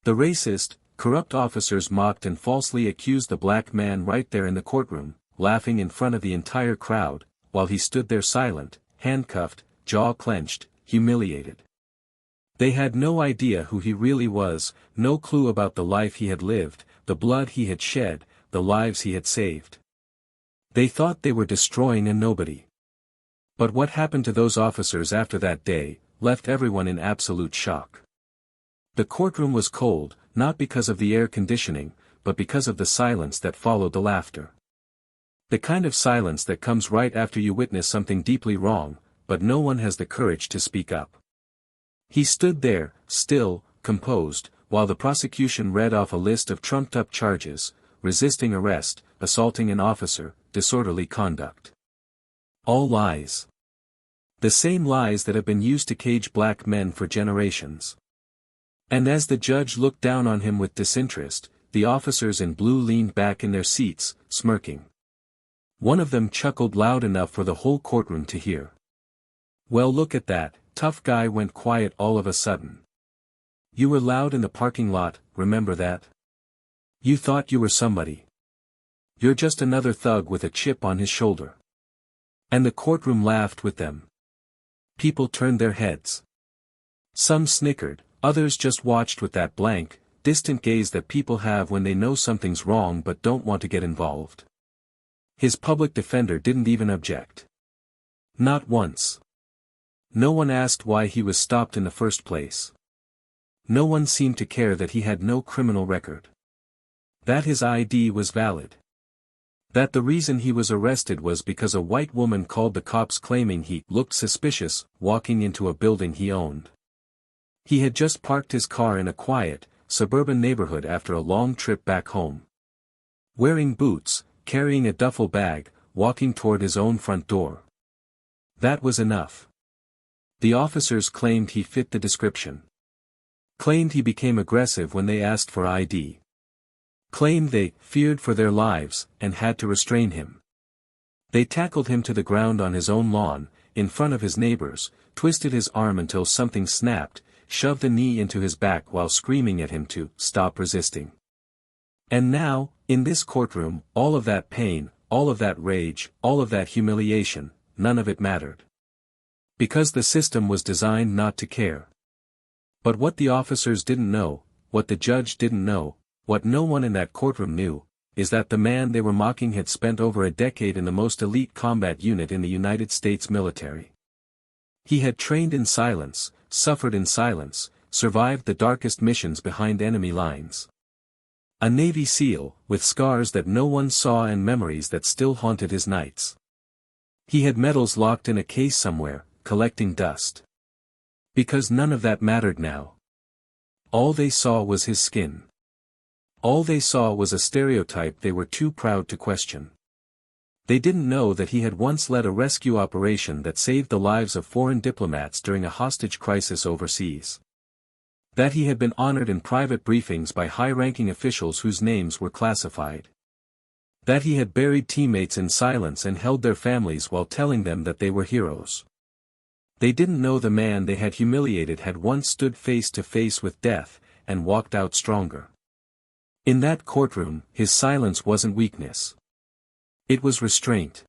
The racist, corrupt officers mocked and falsely accused the black man right there in the courtroom, laughing in front of the entire crowd, while he stood there silent, handcuffed, jaw clenched, humiliated. They had no idea who he really was, no clue about the life he had lived, the blood he had shed, the lives he had saved. They thought they were destroying a nobody. But what happened to those officers after that day, left everyone in absolute shock. The courtroom was cold, not because of the air conditioning, but because of the silence that followed the laughter. The kind of silence that comes right after you witness something deeply wrong, but no one has the courage to speak up. He stood there, still, composed, while the prosecution read off a list of trumped-up charges: resisting arrest, assaulting an officer, disorderly conduct. All lies. The same lies that have been used to cage black men for generations. And as the judge looked down on him with disinterest, the officers in blue leaned back in their seats, smirking. One of them chuckled loud enough for the whole courtroom to hear. "Well, look at that," tough guy went quiet all of a sudden. "You were loud in the parking lot, remember that? You thought you were somebody. You're just another thug with a chip on his shoulder." And the courtroom laughed with them. People turned their heads. Some snickered, others just watched with that blank, distant gaze that people have when they know something's wrong but don't want to get involved. His public defender didn't even object. Not once. No one asked why he was stopped in the first place. No one seemed to care that he had no criminal record. That his ID was valid. That the reason he was arrested was because a white woman called the cops claiming he looked suspicious walking into a building he owned. He had just parked his car in a quiet, suburban neighborhood after a long trip back home. Wearing boots, carrying a duffel bag, walking toward his own front door. That was enough. The officers claimed he fit the description. Claimed he became aggressive when they asked for ID. Claimed they feared for their lives, and had to restrain him. They tackled him to the ground on his own lawn, in front of his neighbors, twisted his arm until something snapped, shoved a knee into his back while screaming at him to stop resisting. And now, in this courtroom, all of that pain, all of that rage, all of that humiliation, none of it mattered. Because the system was designed not to care. But what the officers didn't know, what the judge didn't know, what no one in that courtroom knew, is that the man they were mocking had spent over a decade in the most elite combat unit in the United States military. He had trained in silence, suffered in silence, survived the darkest missions behind enemy lines. A Navy SEAL, with scars that no one saw and memories that still haunted his nights. He had medals locked in a case somewhere, collecting dust. Because none of that mattered now. All they saw was his skin. All they saw was a stereotype they were too proud to question. They didn't know that he had once led a rescue operation that saved the lives of foreign diplomats during a hostage crisis overseas. That he had been honored in private briefings by high-ranking officials whose names were classified. That he had buried teammates in silence and held their families while telling them that they were heroes. They didn't know the man they had humiliated had once stood face to face with death, and walked out stronger. In that courtroom, his silence wasn't weakness. It was restraint.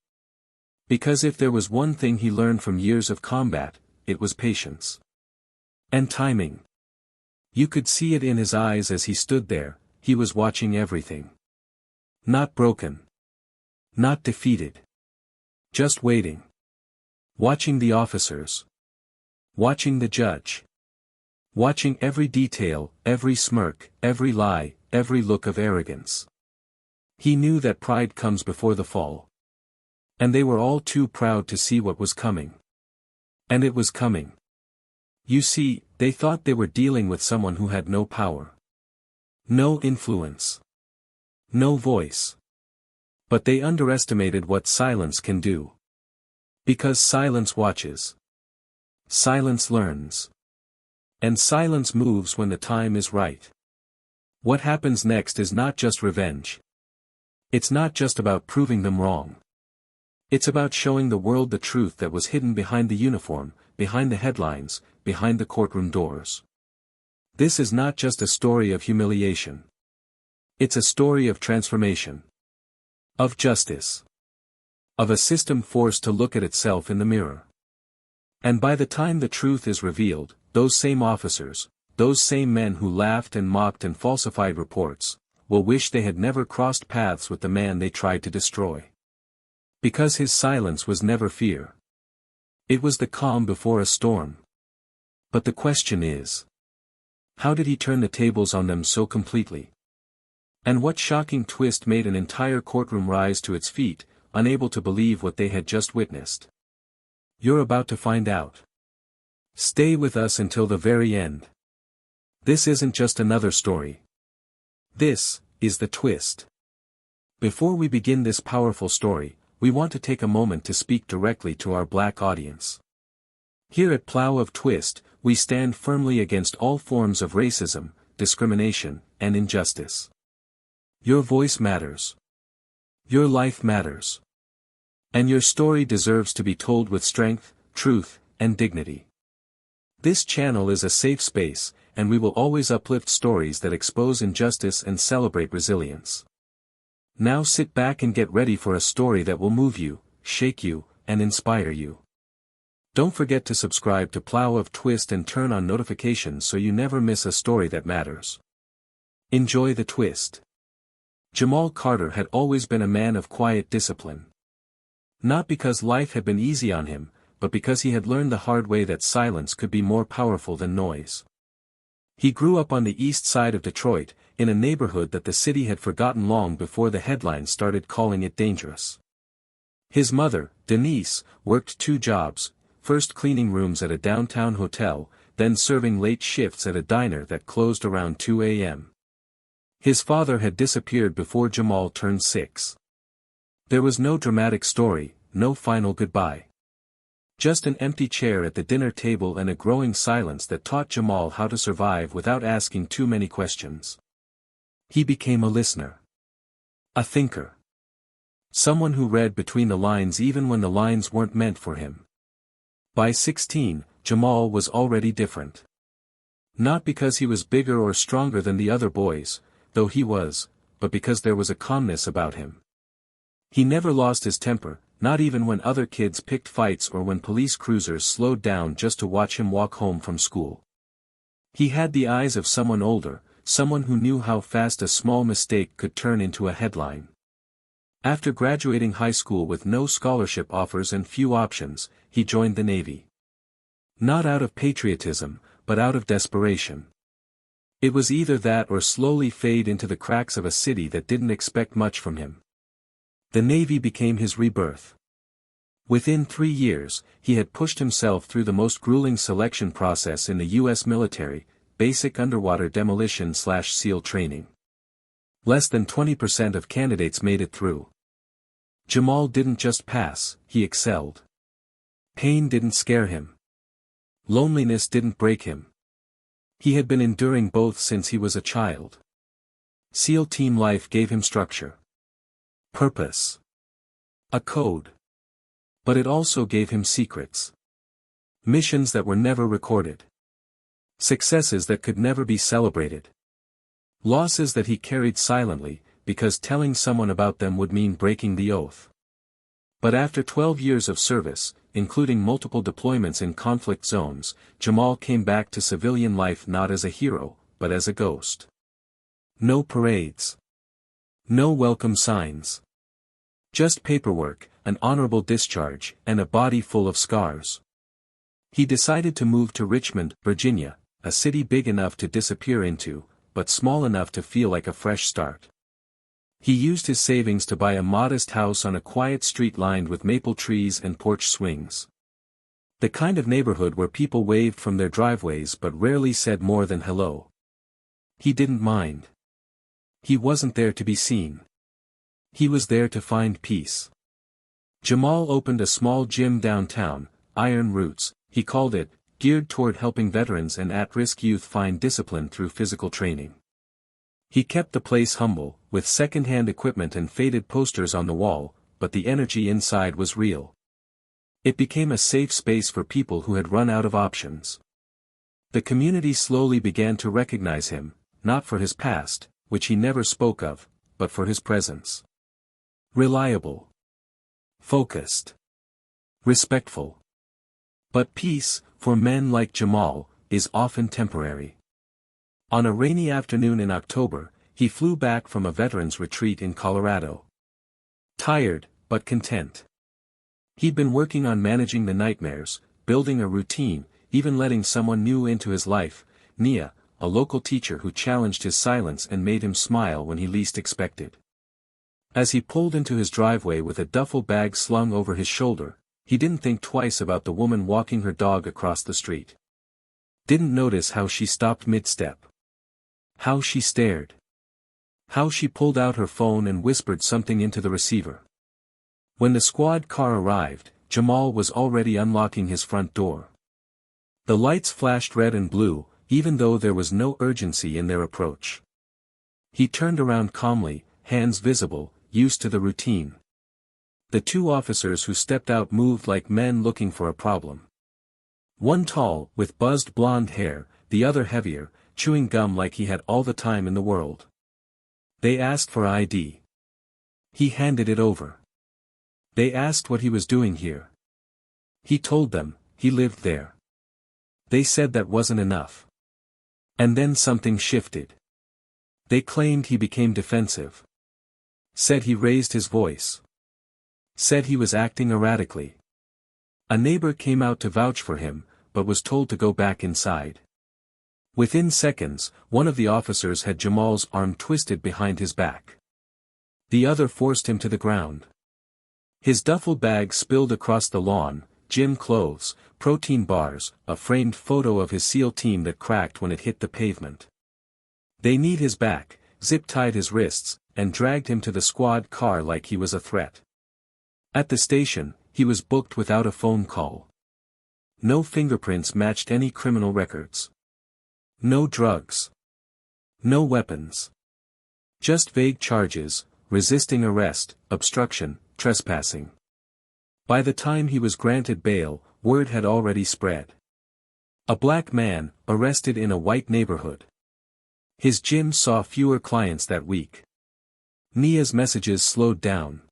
Because if there was one thing he learned from years of combat, it was patience. And timing. You could see it in his eyes as he stood there, he was watching everything. Not broken. Not defeated. Just waiting. Watching the officers. Watching the judge. Watching every detail, every smirk, every lie, every look of arrogance. He knew that pride comes before the fall. And they were all too proud to see what was coming. And it was coming. You see, they thought they were dealing with someone who had no power. No influence. No voice. But they underestimated what silence can do. Because silence watches. Silence learns. And silence moves when the time is right. What happens next is not just revenge. It's not just about proving them wrong. It's about showing the world the truth that was hidden behind the uniform, behind the headlines, behind the courtroom doors. This is not just a story of humiliation. It's a story of transformation. Of justice. Of a system forced to look at itself in the mirror. And by the time the truth is revealed, those same officers, those same men who laughed and mocked and falsified reports, will wish they had never crossed paths with the man they tried to destroy. Because his silence was never fear. It was the calm before a storm. But the question is, how did he turn the tables on them so completely? And what shocking twist made an entire courtroom rise to its feet, unable to believe what they had just witnessed? You're about to find out. Stay with us until the very end. This isn't just another story. This is the twist. Before we begin this powerful story, we want to take a moment to speak directly to our Black audience. Here at Plow of Twist, we stand firmly against all forms of racism, discrimination, and injustice. Your voice matters. Your life matters. And your story deserves to be told with strength, truth, and dignity. This channel is a safe space, and we will always uplift stories that expose injustice and celebrate resilience. Now sit back and get ready for a story that will move you, shake you, and inspire you. Don't forget to subscribe to Plow of Twist and turn on notifications so you never miss a story that matters. Enjoy the twist. Jamal Carter had always been a man of quiet discipline. Not because life had been easy on him, but because he had learned the hard way that silence could be more powerful than noise. He grew up on the east side of Detroit, in a neighborhood that the city had forgotten long before the headlines started calling it dangerous. His mother, Denise, worked 2 jobs, first cleaning rooms at a downtown hotel, then serving late shifts at a diner that closed around 2 a.m. His father had disappeared before Jamal turned 6. There was no dramatic story, no final goodbye. Just an empty chair at the dinner table and a growing silence that taught Jamal how to survive without asking too many questions. He became a listener. A thinker. Someone who read between the lines even when the lines weren't meant for him. By 16, Jamal was already different. Not because he was bigger or stronger than the other boys, though he was, but because there was a calmness about him. He never lost his temper, not even when other kids picked fights or when police cruisers slowed down just to watch him walk home from school. He had the eyes of someone older, someone who knew how fast a small mistake could turn into a headline. After graduating high school with no scholarship offers and few options, he joined the Navy. Not out of patriotism, but out of desperation. It was either that or slowly fade into the cracks of a city that didn't expect much from him. The Navy became his rebirth. Within 3 years, he had pushed himself through the most grueling selection process in the U.S. military, basic underwater demolition/SEAL training. Less than 20% of candidates made it through. Jamal didn't just pass, he excelled. Pain didn't scare him. Loneliness didn't break him. He had been enduring both since he was a child. SEAL team life gave him structure. Purpose. A code. But it also gave him secrets. Missions that were never recorded. Successes that could never be celebrated. Losses that he carried silently, because telling someone about them would mean breaking the oath. But after 12 years of service, including multiple deployments in conflict zones, Jamal came back to civilian life not as a hero, but as a ghost. No parades. No welcome signs. Just paperwork, an honorable discharge, and a body full of scars. He decided to move to Richmond, Virginia, a city big enough to disappear into, but small enough to feel like a fresh start. He used his savings to buy a modest house on a quiet street lined with maple trees and porch swings. The kind of neighborhood where people waved from their driveways but rarely said more than hello. He didn't mind. He wasn't there to be seen. He was there to find peace. Jamal opened a small gym downtown, Iron Roots, he called it, geared toward helping veterans and at-risk youth find discipline through physical training. He kept the place humble, with second-hand equipment and faded posters on the wall, but the energy inside was real. It became a safe space for people who had run out of options. The community slowly began to recognize him, not for his past, which he never spoke of, but for his presence. Reliable. Focused. Respectful. But peace, for men like Jamal, is often temporary. On a rainy afternoon in October, he flew back from a veterans retreat in Colorado. Tired, but content. He'd been working on managing the nightmares, building a routine, even letting someone new into his life, Nia, a local teacher who challenged his silence and made him smile when he least expected. As he pulled into his driveway with a duffel bag slung over his shoulder, he didn't think twice about the woman walking her dog across the street. Didn't notice how she stopped mid-step. How she stared. How she pulled out her phone and whispered something into the receiver. When the squad car arrived, Jamal was already unlocking his front door. The lights flashed red and blue, even though there was no urgency in their approach. He turned around calmly, hands visible, used to the routine. The two officers who stepped out moved like men looking for a problem. One tall, with buzzed blonde hair, the other heavier, chewing gum like he had all the time in the world. They asked for ID. He handed it over. They asked what he was doing here. He told them, he lived there. They said that wasn't enough. And then something shifted. They claimed he became defensive. Said he raised his voice. Said he was acting erratically. A neighbor came out to vouch for him, but was told to go back inside. Within seconds, one of the officers had Jamal's arm twisted behind his back. The other forced him to the ground. His duffel bag spilled across the lawn, gym clothes, protein bars, a framed photo of his SEAL team that cracked when it hit the pavement. They kneed his back, zip-tied his wrists, and dragged him to the squad car like he was a threat. At the station, he was booked without a phone call. No fingerprints matched any criminal records. No drugs. No weapons. Just vague charges, resisting arrest, obstruction, trespassing. By the time he was granted bail, word had already spread. A black man, arrested in a white neighborhood. His gym saw fewer clients that week. Nia's messages slowed down.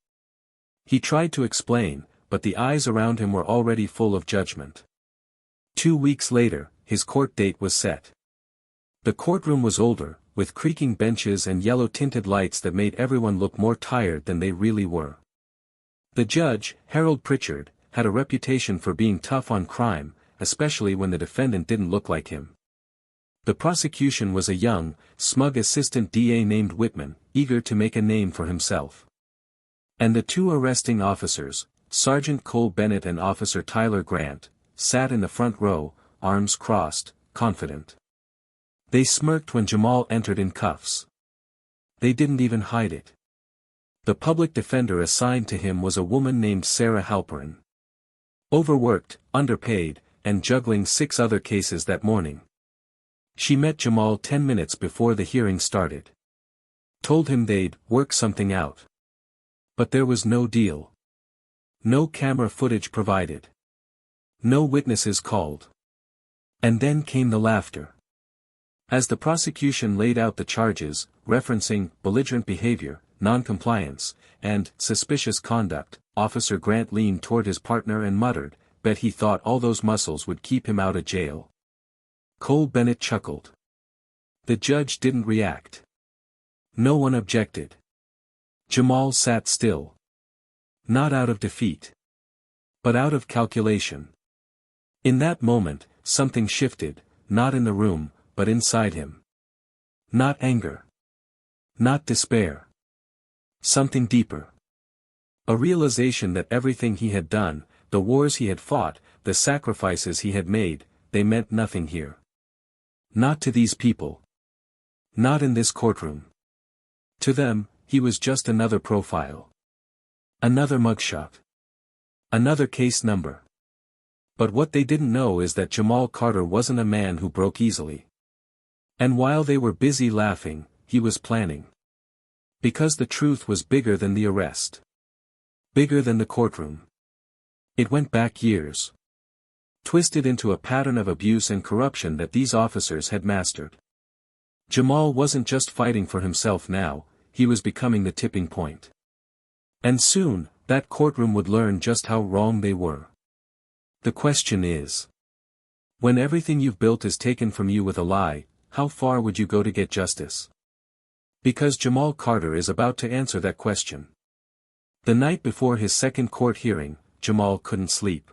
He tried to explain, but the eyes around him were already full of judgment. 2 weeks later, his court date was set. The courtroom was older, with creaking benches and yellow-tinted lights that made everyone look more tired than they really were. The judge, Harold Pritchard, had a reputation for being tough on crime, especially when the defendant didn't look like him. The prosecution was a young, smug assistant DA named Whitman, eager to make a name for himself. And the two arresting officers, Sergeant Cole Bennett and Officer Tyler Grant, sat in the front row, arms crossed, confident. They smirked when Jamal entered in cuffs. They didn't even hide it. The public defender assigned to him was a woman named Sarah Halperin. Overworked, underpaid, and juggling 6 other cases that morning. She met Jamal 10 minutes before the hearing started. Told him they'd work something out. But there was no deal. No camera footage provided. No witnesses called. And then came the laughter. As the prosecution laid out the charges, referencing belligerent behavior, non-compliance, and suspicious conduct, Officer Grant leaned toward his partner and muttered, "Bet he thought all those muscles would keep him out of jail." Cole Bennett chuckled. The judge didn't react. No one objected. Jamal sat still. Not out of defeat. But out of calculation. In that moment, something shifted, not in the room, but inside him. Not anger. Not despair. Something deeper. A realization that everything he had done, the wars he had fought, the sacrifices he had made, they meant nothing here. Not to these people. Not in this courtroom. To them, he was just another profile. Another mugshot. Another case number. But what they didn't know is that Jamal Carter wasn't a man who broke easily. And while they were busy laughing, he was planning. Because the truth was bigger than the arrest. Bigger than the courtroom. It went back years. twisted into a pattern of abuse and corruption that these officers had mastered. Jamal wasn't just fighting for himself now, he was becoming the tipping point. And soon, that courtroom would learn just how wrong they were. The question is, when everything you've built is taken from you with a lie, how far would you go to get justice? Because Jamal Carter is about to answer that question. The night before his second court hearing, Jamal couldn't sleep.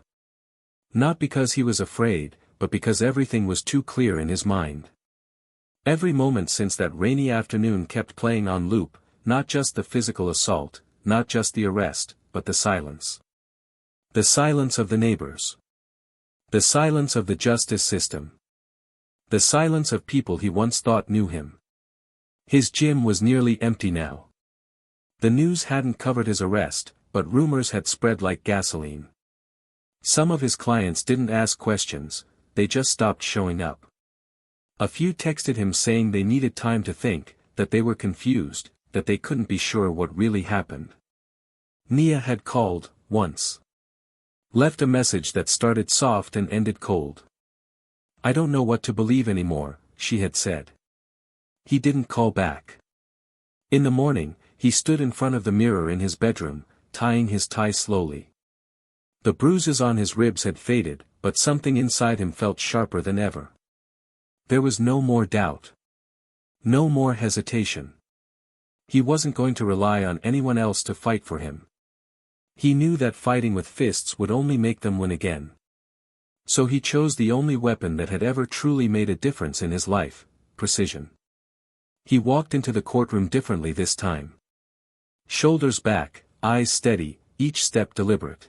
Not because he was afraid, but because everything was too clear in his mind. Every moment since that rainy afternoon kept playing on loop, not just the physical assault, not just the arrest, but the silence. The silence of the neighbors. The silence of the justice system. The silence of people he once thought knew him. His gym was nearly empty now. The news hadn't covered his arrest, but rumors had spread like gasoline. Some of his clients didn't ask questions, they just stopped showing up. A few texted him saying they needed time to think, that they were confused, that they couldn't be sure what really happened. Nia had called, once. Left a message that started soft and ended cold. "I don't know what to believe anymore," she had said. He didn't call back. In the morning, he stood in front of the mirror in his bedroom, tying his tie slowly. The bruises on his ribs had faded, but something inside him felt sharper than ever. There was no more doubt. No more hesitation. He wasn't going to rely on anyone else to fight for him. He knew that fighting with fists would only make them win again. So he chose the only weapon that had ever truly made a difference in his life: precision. He walked into the courtroom differently this time. Shoulders back, eyes steady, each step deliberate.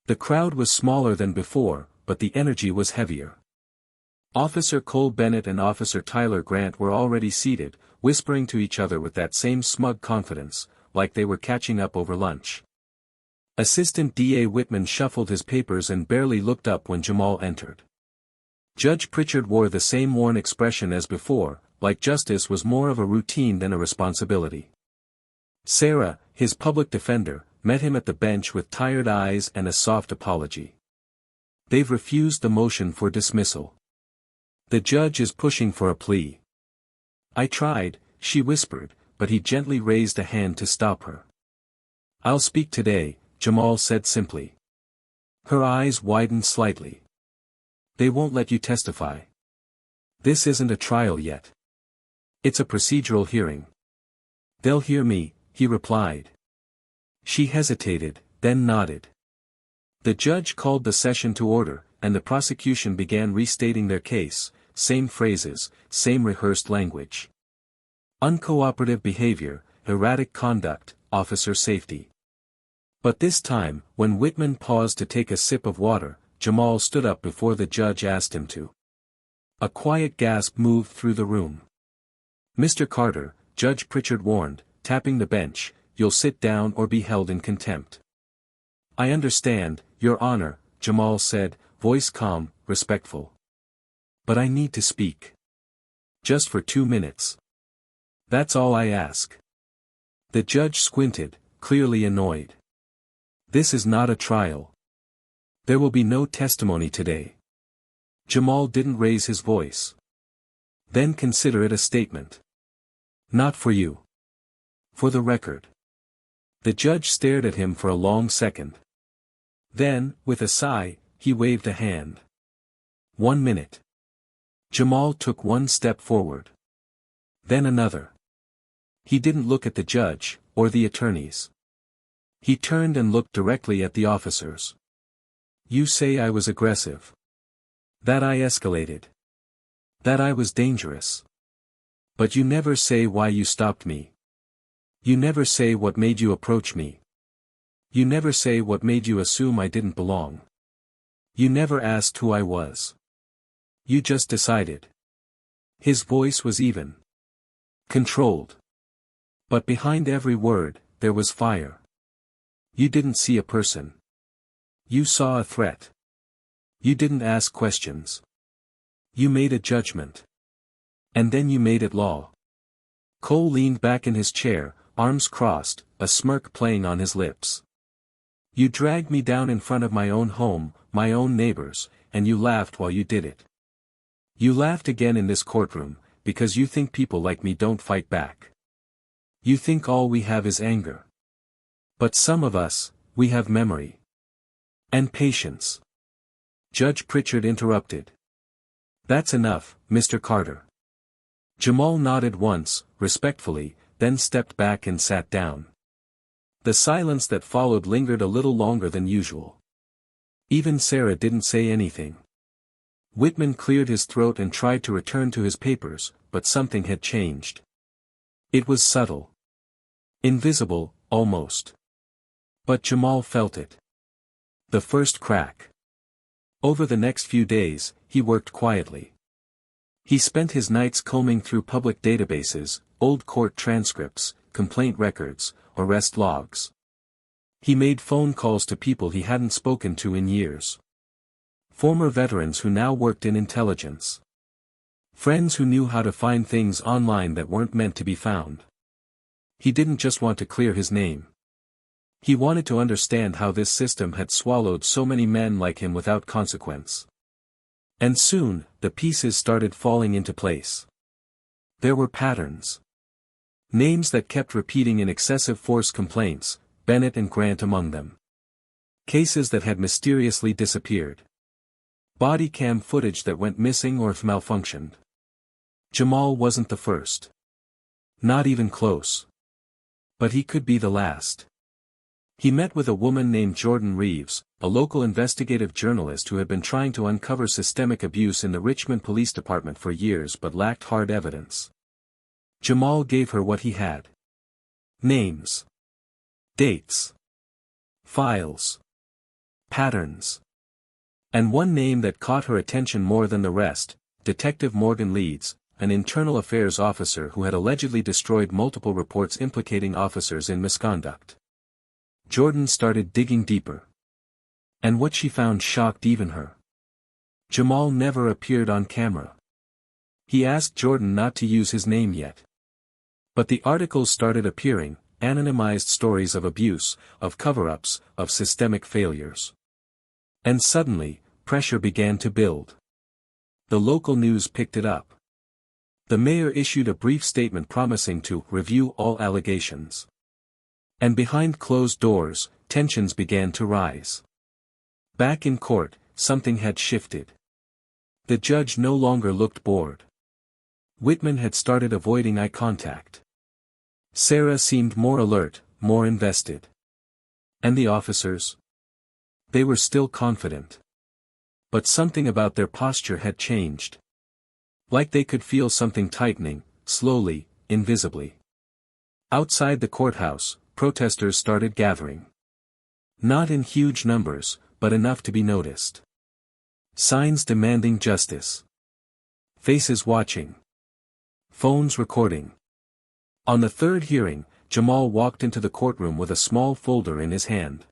The crowd was smaller than before, but the energy was heavier. Officer Cole Bennett and Officer Tyler Grant were already seated, whispering to each other with that same smug confidence, like they were catching up over lunch. Assistant D.A. Whitman shuffled his papers and barely looked up when Jamal entered. Judge Pritchard wore the same worn expression as before, like justice was more of a routine than a responsibility. Sarah, his public defender, met him at the bench with tired eyes and a soft apology. "They've refused the motion for dismissal. The judge is pushing for a plea." "I tried," she whispered, but he gently raised a hand to stop her. "I'll speak today," Jamal said simply. Her eyes widened slightly. "They won't let you testify. This isn't a trial yet. It's a procedural hearing." "They'll hear me," he replied. She hesitated, then nodded. The judge called the session to order, and the prosecution began restating their case, same phrases, same rehearsed language. Uncooperative behavior, erratic conduct, officer safety. But this time, when Whitman paused to take a sip of water, Jamal stood up before the judge asked him to. A quiet gasp moved through the room. "Mr. Carter," Judge Pritchard warned, tapping the bench, "you'll sit down or be held in contempt." "I understand, Your Honor," Jamal said, voice calm, respectful. "But I need to speak. Just for 2 minutes. That's all I ask." The judge squinted, clearly annoyed. "This is not a trial. There will be no testimony today." Jamal didn't raise his voice. "Then consider it a statement." "Not for you. For the record." The judge stared at him for a long second. Then, with a sigh, he waved a hand. 1 minute. Jamal took one step forward. Then another. He didn't look at the judge, or the attorneys. He turned and looked directly at the officers. "You say I was aggressive. That I escalated. That I was dangerous. But you never say why you stopped me. You never say what made you approach me. You never say what made you assume I didn't belong. You never asked who I was. You just decided." His voice was even. Controlled. But behind every word, there was fire. You didn't see a person. You saw a threat. You didn't ask questions. You made a judgment. And then you made it law. Cole leaned back in his chair, arms crossed, a smirk playing on his lips. "You dragged me down in front of my own home, my own neighbors, and you laughed while you did it. You laughed again in this courtroom, because you think people like me don't fight back. You think all we have is anger. But some of us, we have memory. And patience. Judge Pritchard interrupted. That's enough, Mr. Carter. Jamal nodded once, respectfully, then stepped back and sat down. The silence that followed lingered a little longer than usual. Even Sarah didn't say anything. Whitman cleared his throat and tried to return to his papers, but something had changed. It was subtle. Invisible, almost. But Jamal felt it. The first crack. Over the next few days, he worked quietly. He spent his nights combing through public databases, old court transcripts, complaint records, arrest logs. He made phone calls to people he hadn't spoken to in years. Former veterans who now worked in intelligence. Friends who knew how to find things online that weren't meant to be found. He didn't just want to clear his name. He wanted to understand how this system had swallowed so many men like him without consequence. And soon, the pieces started falling into place. There were patterns. Names that kept repeating in excessive force complaints, Bennett and Grant among them. Cases that had mysteriously disappeared. Body cam footage that went missing or malfunctioned. Jamal wasn't the first. Not even close. But he could be the last. He met with a woman named Jordan Reeves, a local investigative journalist who had been trying to uncover systemic abuse in the Richmond Police Department for years but lacked hard evidence. Jamal gave her what he had. Names. Dates. Files. Patterns. And one name that caught her attention more than the rest, Detective Morgan Leeds, an internal affairs officer who had allegedly destroyed multiple reports implicating officers in misconduct. Jordan started digging deeper. And what she found shocked even her. Jamal never appeared on camera. He asked Jordan not to use his name yet. But the articles started appearing, anonymized stories of abuse, of cover-ups, of systemic failures. And suddenly, pressure began to build. The local news picked it up. The mayor issued a brief statement promising to review all allegations. And behind closed doors, tensions began to rise. Back in court, something had shifted. The judge no longer looked bored. Whitman had started avoiding eye contact. Sarah seemed more alert, more invested. And the officers? They were still confident. But something about their posture had changed. Like they could feel something tightening, slowly, invisibly. Outside the courthouse, protesters started gathering. Not in huge numbers, but enough to be noticed. Signs demanding justice. Faces watching. Phones recording. On the third hearing, Jamal walked into the courtroom with a small folder in his hand.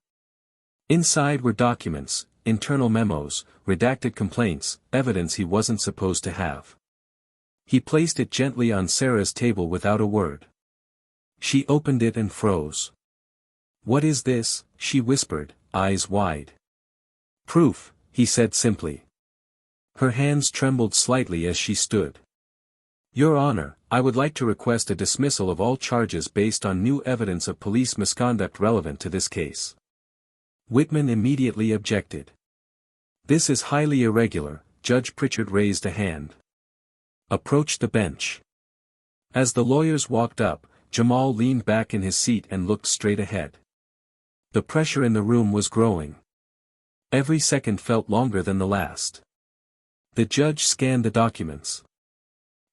Inside were documents, internal memos, redacted complaints, evidence he wasn't supposed to have. He placed it gently on Sarah's table without a word. She opened it and froze. "What is this?" she whispered, eyes wide. "Proof," he said simply. Her hands trembled slightly as she stood. "Your Honor, I would like to request a dismissal of all charges based on new evidence of police misconduct relevant to this case." Whitman immediately objected. "This is highly irregular." Judge Pritchard raised a hand. "Approach the bench." As the lawyers walked up, Jamal leaned back in his seat and looked straight ahead. The pressure in the room was growing. Every second felt longer than the last. The judge scanned the documents.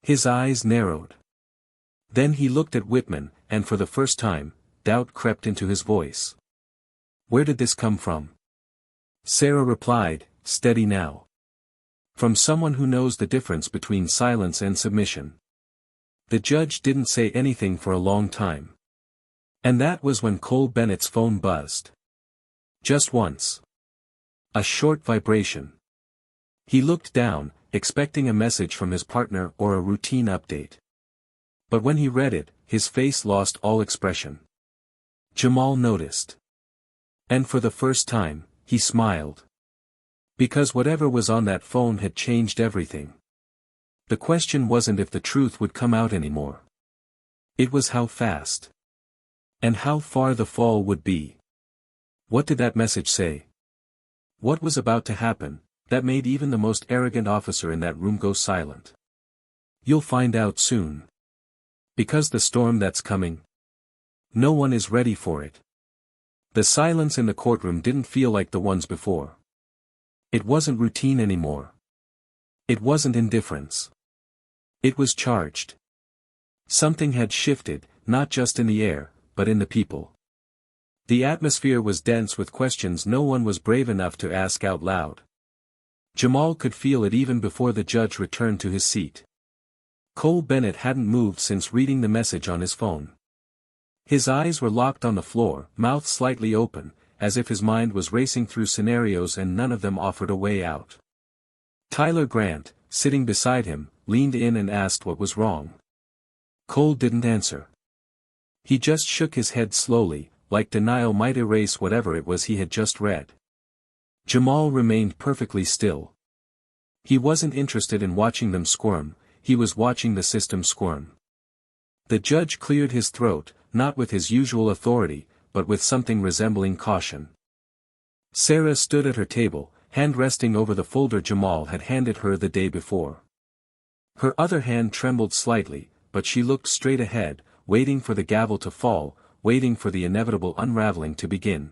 His eyes narrowed. Then he looked at Whitman, and for the first time, doubt crept into his voice. "Where did this come from?" Sarah replied, steady now. "From someone who knows the difference between silence and submission." The judge didn't say anything for a long time. And that was when Cole Bennett's phone buzzed. Just once. A short vibration. He looked down, expecting a message from his partner or a routine update. But when he read it, his face lost all expression. Jamal noticed. And for the first time, he smiled. Because whatever was on that phone had changed everything. The question wasn't if the truth would come out anymore. It was how fast. And how far the fall would be. What did that message say? What was about to happen, that made even the most arrogant officer in that room go silent? You'll find out soon. Because the storm that's coming. No one is ready for it. The silence in the courtroom didn't feel like the ones before. It wasn't routine anymore. It wasn't indifference. It was charged. Something had shifted, not just in the air, but in the people. The atmosphere was dense with questions no one was brave enough to ask out loud. Jamal could feel it even before the judge returned to his seat. Cole Bennett hadn't moved since reading the message on his phone. His eyes were locked on the floor, mouth slightly open, as if his mind was racing through scenarios and none of them offered a way out. Tyler Grant, sitting beside him, leaned in and asked what was wrong. Cole didn't answer. He just shook his head slowly, like denial might erase whatever it was he had just read. Jamal remained perfectly still. He wasn't interested in watching them squirm, he was watching the system squirm. The judge cleared his throat, not with his usual authority, but with something resembling caution. Sarah stood at her table, hand resting over the folder Jamal had handed her the day before. Her other hand trembled slightly, but she looked straight ahead, waiting for the gavel to fall, waiting for the inevitable unraveling to begin.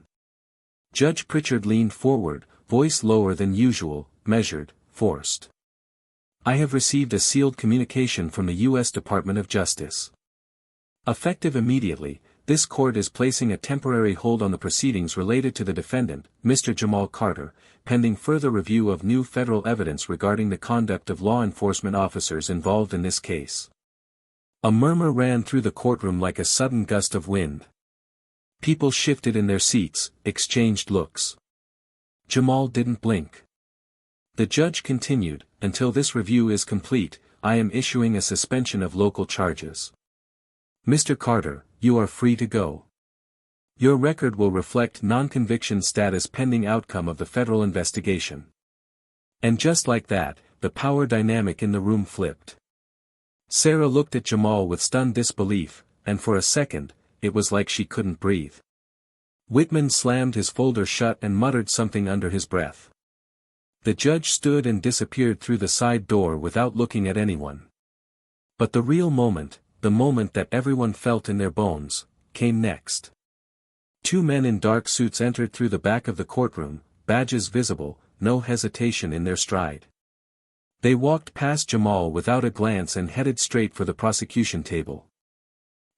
Judge Pritchard leaned forward, voice lower than usual, measured, forced. I have received a sealed communication from the U.S. Department of Justice. Effective immediately, this court is placing a temporary hold on the proceedings related to the defendant, Mr. Jamal Carter, pending further review of new federal evidence regarding the conduct of law enforcement officers involved in this case. A murmur ran through the courtroom like a sudden gust of wind. People shifted in their seats, exchanged looks. Jamal didn't blink. The judge continued, until this review is complete, I am issuing a suspension of local charges. Mr. Carter, you are free to go. Your record will reflect non-conviction status pending outcome of the federal investigation. And just like that, the power dynamic in the room flipped. Sarah looked at Jamal with stunned disbelief, and for a second, it was like she couldn't breathe. Whitman slammed his folder shut and muttered something under his breath. The judge stood and disappeared through the side door without looking at anyone. But the real moment, the moment that everyone felt in their bones, came next. Two men in dark suits entered through the back of the courtroom, badges visible, no hesitation in their stride. They walked past Jamal without a glance and headed straight for the prosecution table.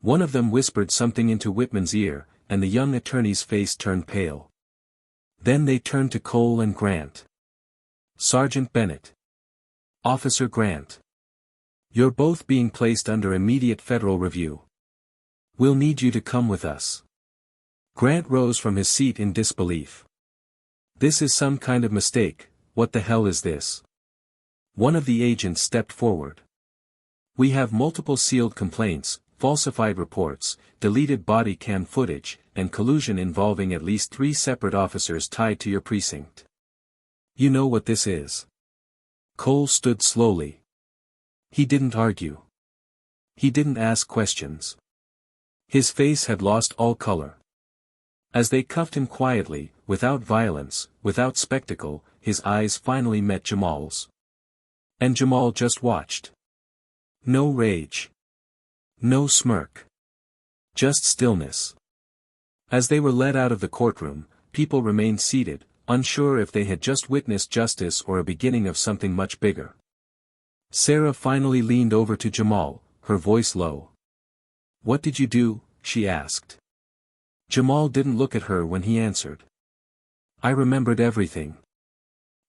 One of them whispered something into Whitman's ear, and the young attorney's face turned pale. Then they turned to Cole and Grant. Sergeant Bennett. Officer Grant. You're both being placed under immediate federal review. We'll need you to come with us. Grant rose from his seat in disbelief. This is some kind of mistake, what the hell is this? One of the agents stepped forward. We have multiple sealed complaints, falsified reports, deleted body cam footage, and collusion involving at least 3 separate officers tied to your precinct. You know what this is. Cole stood slowly. He didn't argue. He didn't ask questions. His face had lost all color. As they cuffed him quietly, without violence, without spectacle, his eyes finally met Jamal's. And Jamal just watched. No rage. No smirk. Just stillness. As they were led out of the courtroom, people remained seated, unsure if they had just witnessed justice or a beginning of something much bigger. Sarah finally leaned over to Jamal, her voice low. What did you do? She asked. Jamal didn't look at her when he answered. I remembered everything.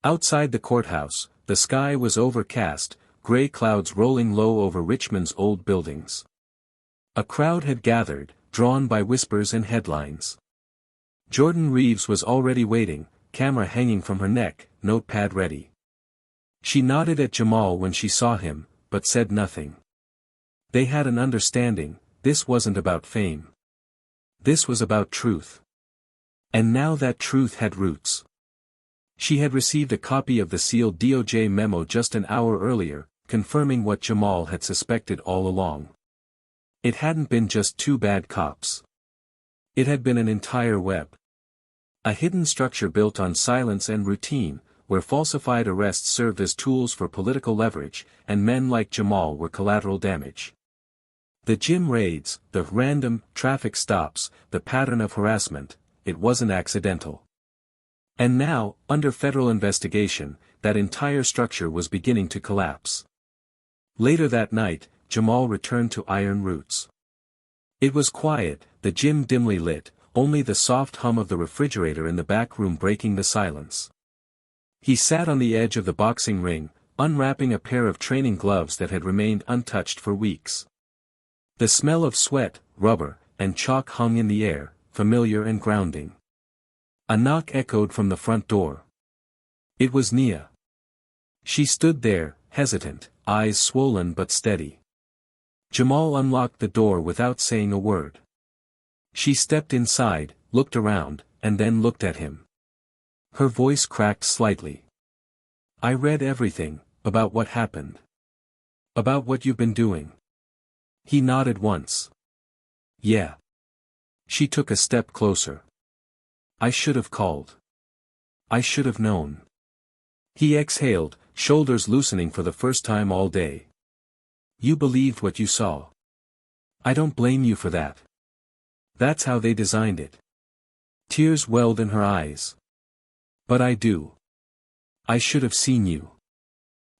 Outside the courthouse, the sky was overcast, gray clouds rolling low over Richmond's old buildings. A crowd had gathered, drawn by whispers and headlines. Jordan Reeves was already waiting, camera hanging from her neck, notepad ready. She nodded at Jamal when she saw him, but said nothing. They had an understanding, this wasn't about fame. This was about truth. And now that truth had roots. She had received a copy of the sealed DOJ memo just an hour earlier, confirming what Jamal had suspected all along. It hadn't been just two bad cops. It had been an entire web. A hidden structure built on silence and routine, where falsified arrests served as tools for political leverage, and men like Jamal were collateral damage. The gym raids, the random traffic stops, the pattern of harassment, it wasn't accidental. And now, under federal investigation, that entire structure was beginning to collapse. Later that night, Jamal returned to Iron Roots. It was quiet, the gym dimly lit, only the soft hum of the refrigerator in the back room breaking the silence. He sat on the edge of the boxing ring, unwrapping a pair of training gloves that had remained untouched for weeks. The smell of sweat, rubber, and chalk hung in the air, familiar and grounding. A knock echoed from the front door. It was Nia. She stood there, hesitant, eyes swollen but steady. Jamal unlocked the door without saying a word. She stepped inside, looked around, and then looked at him. Her voice cracked slightly. "I read everything, about what happened. About what you've been doing." He nodded once. "Yeah." She took a step closer. "I should have called. I should have known." He exhaled, shoulders loosening for the first time all day. "You believed what you saw. I don't blame you for that. That's how they designed it." Tears welled in her eyes. "But I do. I should have seen you."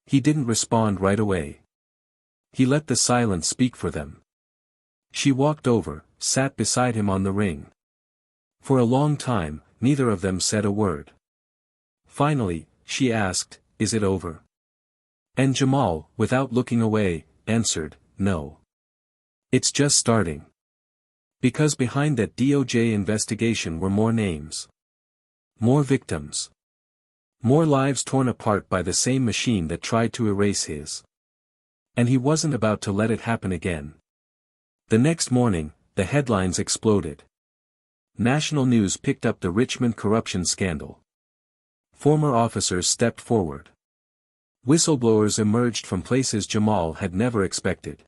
He didn't respond right away. He let the silence speak for them. She walked over, sat beside him on the ring. For a long time, neither of them said a word. Finally, she asked, "Is it over?" And Jamal, without looking away, answered, "No. It's just starting." Because behind that DOJ investigation were more names. More victims. More lives torn apart by the same machine that tried to erase his. And he wasn't about to let it happen again. The next morning, the headlines exploded. National news picked up the Richmond corruption scandal. Former officers stepped forward. Whistleblowers emerged from places Jamal had never expected.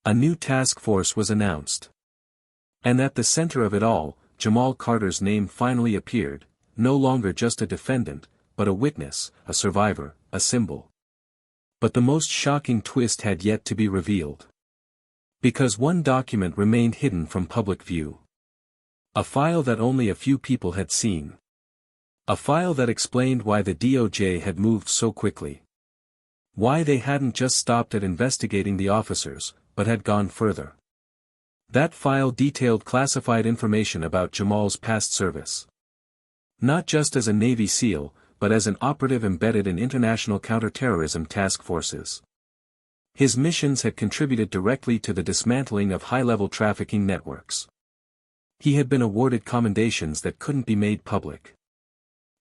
A new task force was announced. And at the center of it all, Jamal Carter's name finally appeared, no longer just a defendant, but a witness, a survivor, a symbol. But the most shocking twist had yet to be revealed. Because one document remained hidden from public view. A file that only a few people had seen. A file that explained why the DOJ had moved so quickly. Why they hadn't just stopped at investigating the officers, but had gone further. That file detailed classified information about Jamal's past service. Not just as a Navy SEAL, but as an operative embedded in international counterterrorism task forces. His missions had contributed directly to the dismantling of high-level trafficking networks. He had been awarded commendations that couldn't be made public.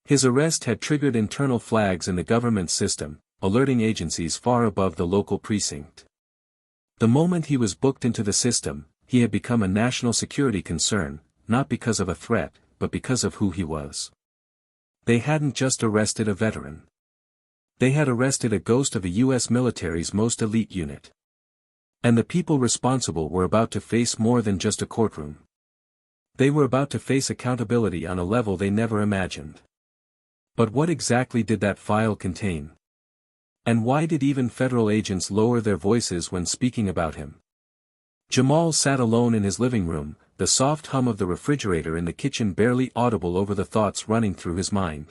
His arrest had triggered internal flags in the government system, alerting agencies far above the local precinct. The moment he was booked into the system, he had become a national security concern, not because of a threat, but because of who he was. They hadn't just arrested a veteran. They had arrested a ghost of the U.S. military's most elite unit. And the people responsible were about to face more than just a courtroom. They were about to face accountability on a level they never imagined. But what exactly did that file contain? And why did even federal agents lower their voices when speaking about him? Jamal sat alone in his living room, the soft hum of the refrigerator in the kitchen barely audible over the thoughts running through his mind.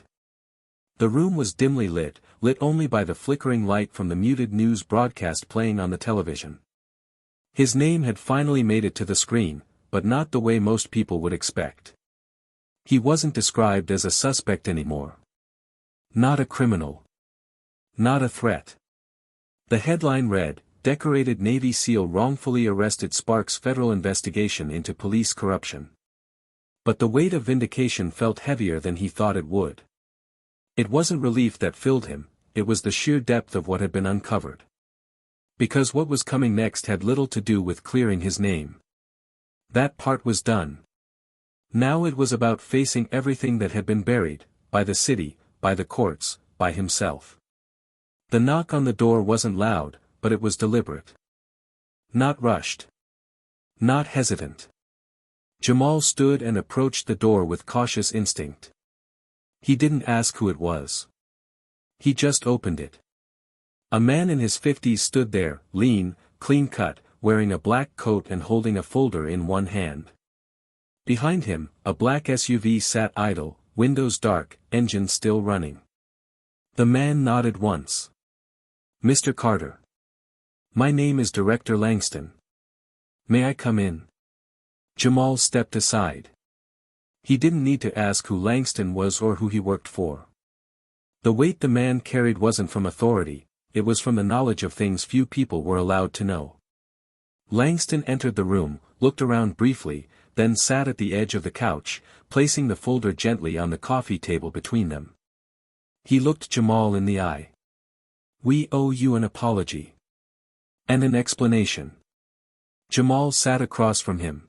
The room was dimly lit only by the flickering light from the muted news broadcast playing on the television. His name had finally made it to the screen, but not the way most people would expect. He wasn't described as a suspect anymore. Not a criminal. Not a threat. The headline read, "Decorated Navy SEAL wrongfully arrested sparks federal investigation into police corruption." But the weight of vindication felt heavier than he thought it would. It wasn't relief that filled him, it was the sheer depth of what had been uncovered. Because what was coming next had little to do with clearing his name. That part was done. Now it was about facing everything that had been buried, by the city, by the courts, by himself. The knock on the door wasn't loud, but it was deliberate. Not rushed. Not hesitant. Jamal stood and approached the door with cautious instinct. He didn't ask who it was. He just opened it. A man in his 50s stood there, lean, clean-cut, wearing a black coat and holding a folder in one hand. Behind him, a black SUV sat idle, windows dark, engine still running. The man nodded once. "Mr. Carter. My name is Director Langston. May I come in?" Jamal stepped aside. He didn't need to ask who Langston was or who he worked for. The weight the man carried wasn't from authority, it was from the knowledge of things few people were allowed to know. Langston entered the room, looked around briefly, then sat at the edge of the couch, placing the folder gently on the coffee table between them. He looked Jamal in the eye. "We owe you an apology. And an explanation." Jamal sat across from him.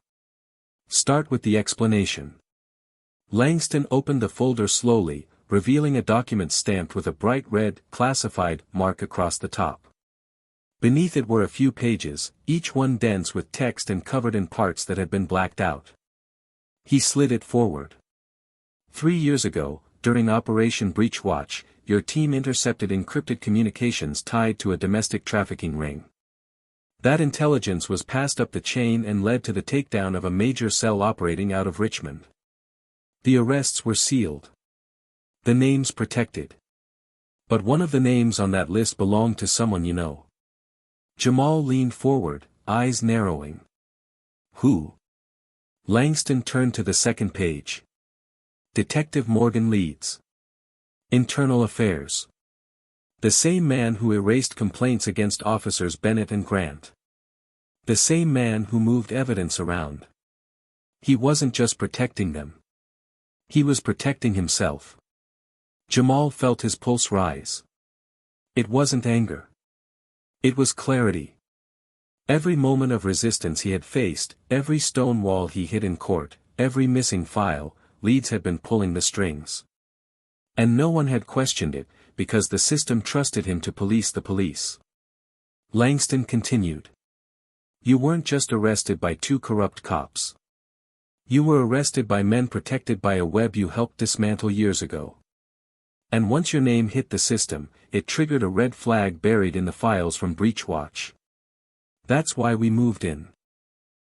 "Start with the explanation." Langston opened the folder slowly, revealing a document stamped with a bright red, classified, mark across the top. Beneath it were a few pages, each one dense with text and covered in parts that had been blacked out. He slid it forward. 3 years ago, during Operation Breach Watch, your team intercepted encrypted communications tied to a domestic trafficking ring. That intelligence was passed up the chain and led to the takedown of a major cell operating out of Richmond. The arrests were sealed. The names protected. But one of the names on that list belonged to someone you know. Jamal leaned forward, eyes narrowing. "Who?" Langston turned to the second page. "Detective Morgan Leeds. Internal Affairs. The same man who erased complaints against officers Bennett and Grant. The same man who moved evidence around. He wasn't just protecting them. He was protecting himself." Jamal felt his pulse rise. It wasn't anger. It was clarity. Every moment of resistance he had faced, every stone wall he hit in court, every missing file, Leeds had been pulling the strings. And no one had questioned it, because the system trusted him to police the police. Langston continued. "You weren't just arrested by 2 corrupt cops. You were arrested by men protected by a web you helped dismantle years ago. And once your name hit the system, it triggered a red flag buried in the files from Breach Watch. That's why we moved in."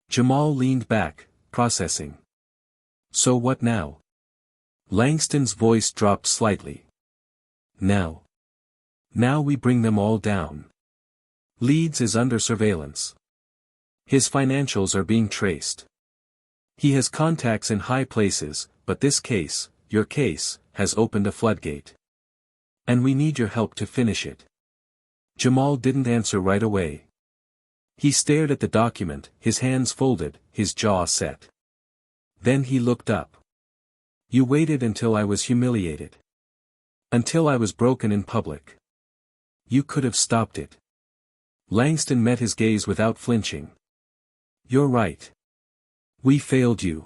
Jamal leaned back, processing. "So what now?" Langston's voice dropped slightly. Now we bring them all down. Leeds is under surveillance. His financials are being traced. He has contacts in high places, but this case, your case, has opened a floodgate. And we need your help to finish it." Jamal didn't answer right away. He stared at the document, his hands folded, his jaw set. Then he looked up. "You waited until I was humiliated. Until I was broken in public. You could have stopped it." Langston met his gaze without flinching. "You're right. We failed you.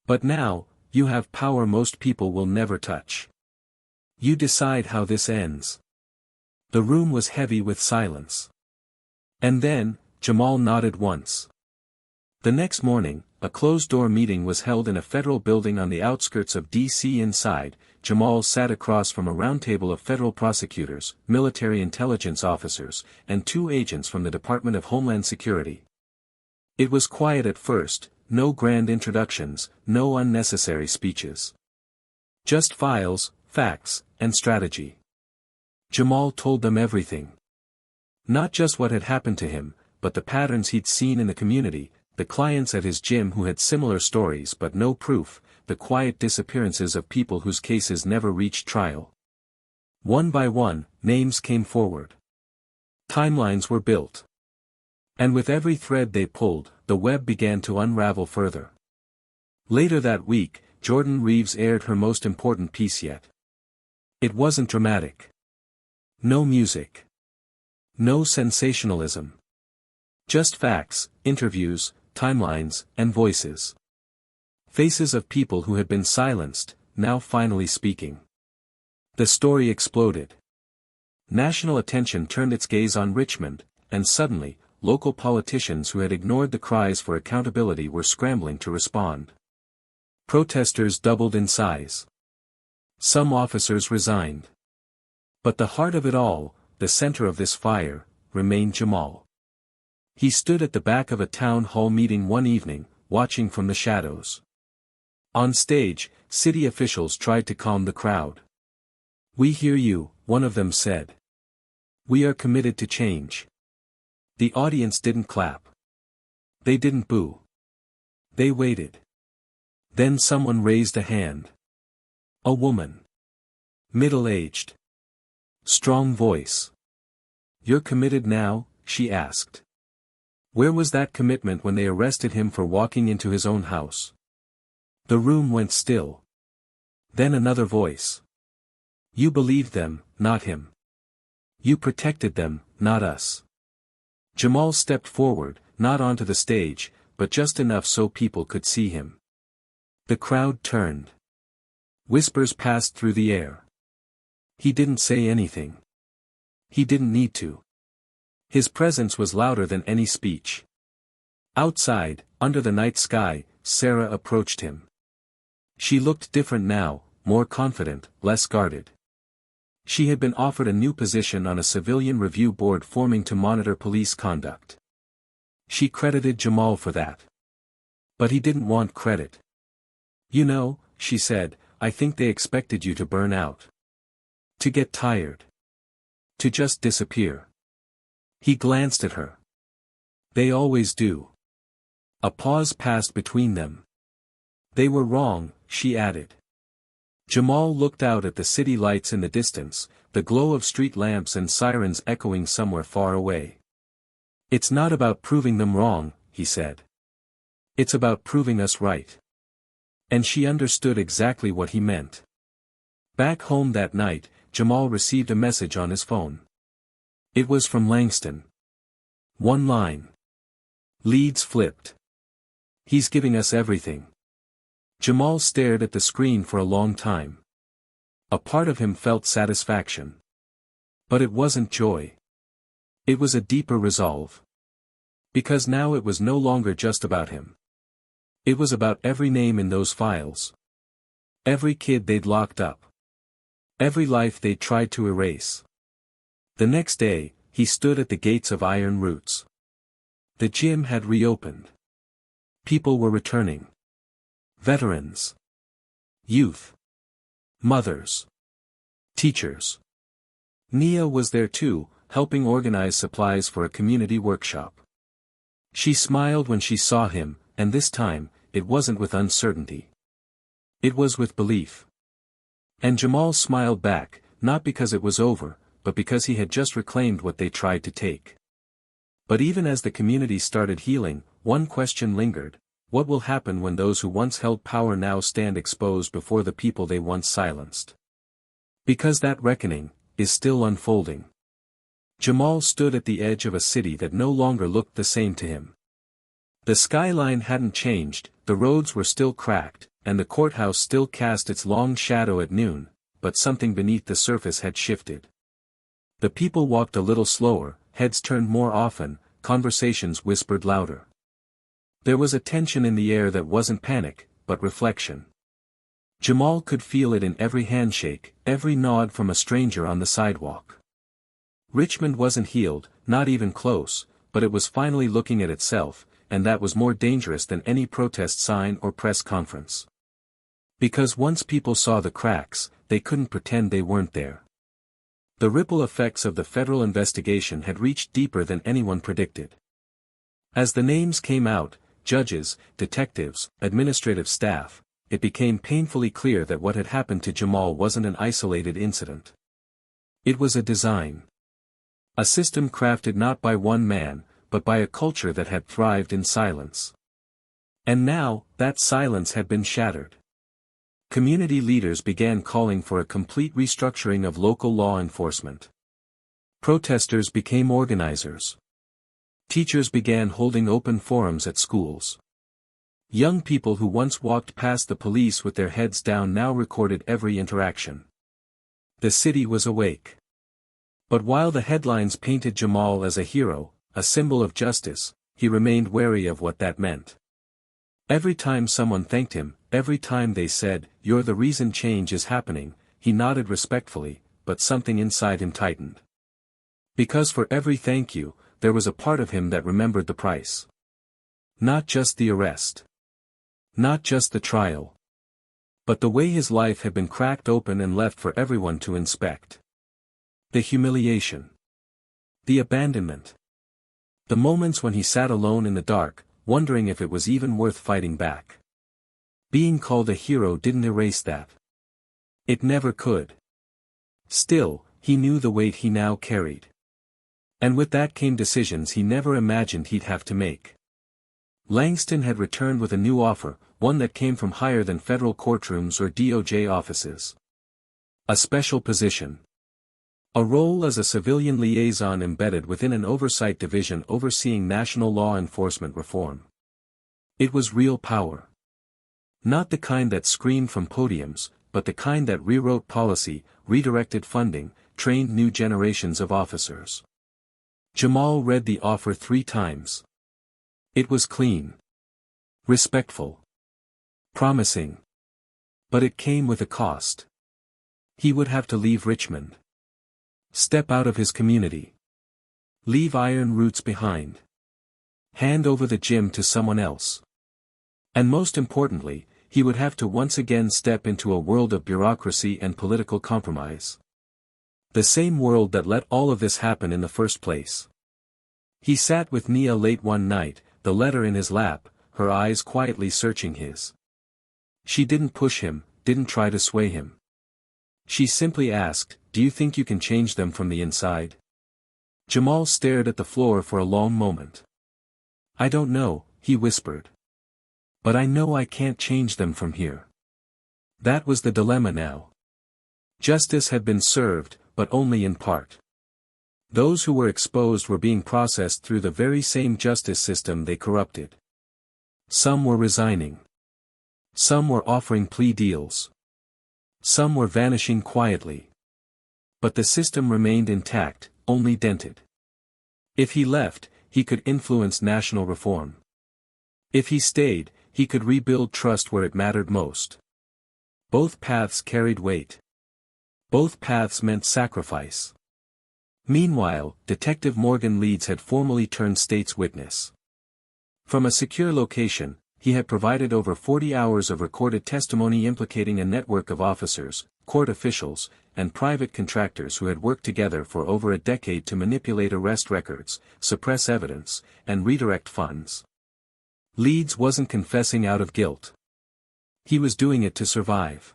But now, you have power most people will never touch. You decide how this ends." The room was heavy with silence. And then, Jamal nodded once. The next morning, a closed-door meeting was held in a federal building on the outskirts of D.C. Inside, Jamal sat across from a round table of federal prosecutors, military intelligence officers, and 2 agents from the Department of Homeland Security. It was quiet at first, no grand introductions, no unnecessary speeches. Just files, facts, and strategy. Jamal told them everything. Not just what had happened to him, but the patterns he'd seen in the community, the clients at his gym who had similar stories but no proof, the quiet disappearances of people whose cases never reached trial. One by one, names came forward. Timelines were built. And with every thread they pulled, the web began to unravel further. Later that week, Jordan Reeves aired her most important piece yet. It wasn't dramatic. No music. No sensationalism. Just facts, interviews, timelines, and voices. Faces of people who had been silenced, now finally speaking. The story exploded. National attention turned its gaze on Richmond, and suddenly, local politicians who had ignored the cries for accountability were scrambling to respond. Protesters doubled in size. Some officers resigned. But the heart of it all, the center of this fire, remained Jamal. He stood at the back of a town hall meeting one evening, watching from the shadows. On stage, city officials tried to calm the crowd. "We hear you," one of them said. "We are committed to change." The audience didn't clap. They didn't boo. They waited. Then someone raised a hand. A woman. Middle-aged. Strong voice. "You're committed now?" she asked. Where was that commitment when they arrested him for walking into his own house? The room went still. Then another voice. "You believed them, not him. You protected them, not us." Jamal stepped forward, not onto the stage, but just enough so people could see him. The crowd turned. Whispers passed through the air. He didn't say anything. He didn't need to. His presence was louder than any speech. Outside, under the night sky, Sarah approached him. She looked different now, more confident, less guarded. She had been offered a new position on a civilian review board forming to monitor police conduct. She credited Jamal for that. But he didn't want credit. "You know," she said, "I think they expected you to burn out. To get tired. To just disappear." He glanced at her. "They always do." A pause passed between them. "They were wrong," she added. Jamal looked out at the city lights in the distance, the glow of street lamps and sirens echoing somewhere far away. "It's not about proving them wrong," he said. "It's about proving us right." And she understood exactly what he meant. Back home that night, Jamal received a message on his phone. It was from Langston. One line. Leads flipped. "He's giving us everything." Jamal stared at the screen for a long time. A part of him felt satisfaction. But it wasn't joy. It was a deeper resolve. Because now it was no longer just about him. It was about every name in those files. Every kid they'd locked up. Every life they'd tried to erase. The next day, he stood at the gates of Iron Roots. The gym had reopened. People were returning. Veterans. Youth. Mothers. Teachers. Nia was there too, helping organize supplies for a community workshop. She smiled when she saw him, and this time, it wasn't with uncertainty. It was with belief. And Jamal smiled back, not because it was over, but because he had just reclaimed what they tried to take. But even as the community started healing, one question lingered: what will happen when those who once held power now stand exposed before the people they once silenced? Because that reckoning is still unfolding. Jamal stood at the edge of a city that no longer looked the same to him. The skyline hadn't changed, the roads were still cracked, and the courthouse still cast its long shadow at noon, but something beneath the surface had shifted. The people walked a little slower, heads turned more often, conversations whispered louder. There was a tension in the air that wasn't panic, but reflection. Jamal could feel it in every handshake, every nod from a stranger on the sidewalk. Richmond wasn't healed, not even close, but it was finally looking at itself, and that was more dangerous than any protest sign or press conference. Because once people saw the cracks, they couldn't pretend they weren't there. The ripple effects of the federal investigation had reached deeper than anyone predicted. As the names came out, judges, detectives, administrative staff, it became painfully clear that what had happened to Jamal wasn't an isolated incident. It was a design. A system crafted not by one man, but by a culture that had thrived in silence. And now, that silence had been shattered. Community leaders began calling for a complete restructuring of local law enforcement. Protesters became organizers. Teachers began holding open forums at schools. Young people who once walked past the police with their heads down now recorded every interaction. The city was awake. But while the headlines painted Jamal as a hero, a symbol of justice, he remained wary of what that meant. Every time someone thanked him, every time they said, "You're the reason change is happening," he nodded respectfully, but something inside him tightened. Because for every thank you, there was a part of him that remembered the price. Not just the arrest. Not just the trial. But the way his life had been cracked open and left for everyone to inspect. The humiliation. The abandonment. The moments when he sat alone in the dark, wondering if it was even worth fighting back. Being called a hero didn't erase that. It never could. Still, he knew the weight he now carried. And with that came decisions he never imagined he'd have to make. Langston had returned with a new offer, one that came from higher than federal courtrooms or DOJ offices. A special position. A role as a civilian liaison embedded within an oversight division overseeing national law enforcement reform. It was real power. Not the kind that screamed from podiums, but the kind that rewrote policy, redirected funding, trained new generations of officers. Jamal read the offer 3 times. It was clean. Respectful. Promising. But it came with a cost. He would have to leave Richmond. Step out of his community. Leave iron roots behind. Hand over the gym to someone else. And most importantly, he would have to once again step into a world of bureaucracy and political compromise. The same world that let all of this happen in the first place. He sat with Nia late one night, the letter in his lap, her eyes quietly searching his. She didn't push him, didn't try to sway him. She simply asked, "Do you think you can change them from the inside?" Jamal stared at the floor for a long moment. "I don't know," he whispered. "But I know I can't change them from here." That was the dilemma now. Justice had been served, but only in part. Those who were exposed were being processed through the very same justice system they corrupted. Some were resigning. Some were offering plea deals. Some were vanishing quietly. But the system remained intact, only dented. If he left, he could influence national reform. If he stayed, he could rebuild trust where it mattered most. Both paths carried weight. Both paths meant sacrifice. Meanwhile, Detective Morgan Leeds had formally turned state's witness. From a secure location, he had provided over 40 hours of recorded testimony implicating a network of officers, court officials, and private contractors who had worked together for over a decade to manipulate arrest records, suppress evidence, and redirect funds. Leeds wasn't confessing out of guilt. He was doing it to survive.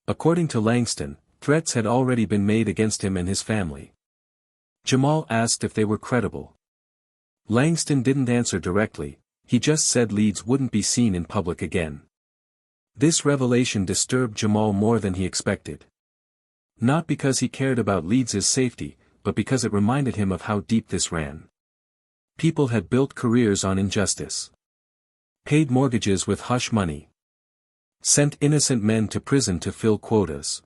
According to Langston, threats had already been made against him and his family. Jamal asked if they were credible. Langston didn't answer directly, he just said Leeds wouldn't be seen in public again. This revelation disturbed Jamal more than he expected. Not because he cared about Leeds' safety, but because it reminded him of how deep this ran. People had built careers on injustice. Paid mortgages with hush money. Sent innocent men to prison to fill quotas.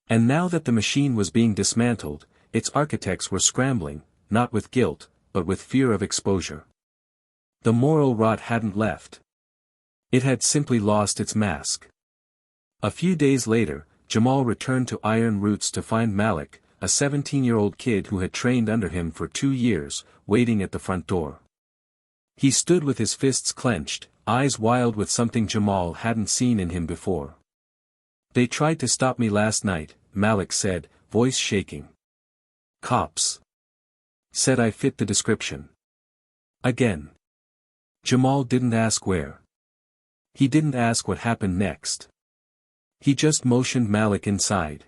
And now that the machine was being dismantled, its architects were scrambling, not with guilt, but with fear of exposure. The moral rot hadn't left. It had simply lost its mask. A few days later, Jamal returned to Iron Roots to find Malik, a 17-year-old kid who had trained under him for 2 years, waiting at the front door. He stood with his fists clenched, eyes wild with something Jamal hadn't seen in him before. "They tried to stop me last night," Malik said, voice shaking. "Cops. Said I fit the description." Again. Jamal didn't ask where. He didn't ask what happened next. He just motioned Malik inside.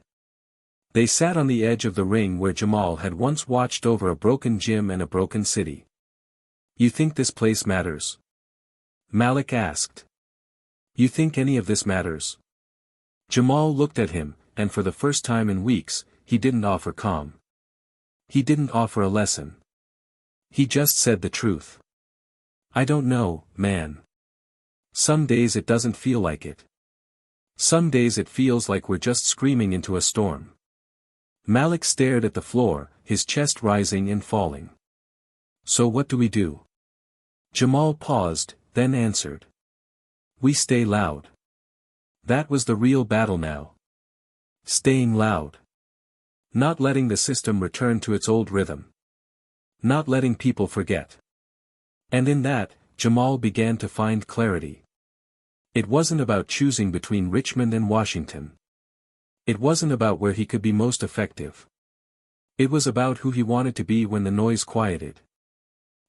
They sat on the edge of the ring where Jamal had once watched over a broken gym and a broken city. "You think this place matters?" Malik asked. "You think any of this matters?" Jamal looked at him, and for the first time in weeks, he didn't offer calm. He didn't offer a lesson. He just said the truth. "I don't know, man. Some days it doesn't feel like it. Some days it feels like we're just screaming into a storm. Malik stared at the floor, his chest rising and falling. So what do we do? Jamal paused, then answered. We stay loud. That was the real battle now. Staying loud. Not letting the system return to its old rhythm. Not letting people forget. And in that, Jamal began to find clarity. It wasn't about choosing between Richmond and Washington. It wasn't about where he could be most effective. It was about who he wanted to be when the noise quieted.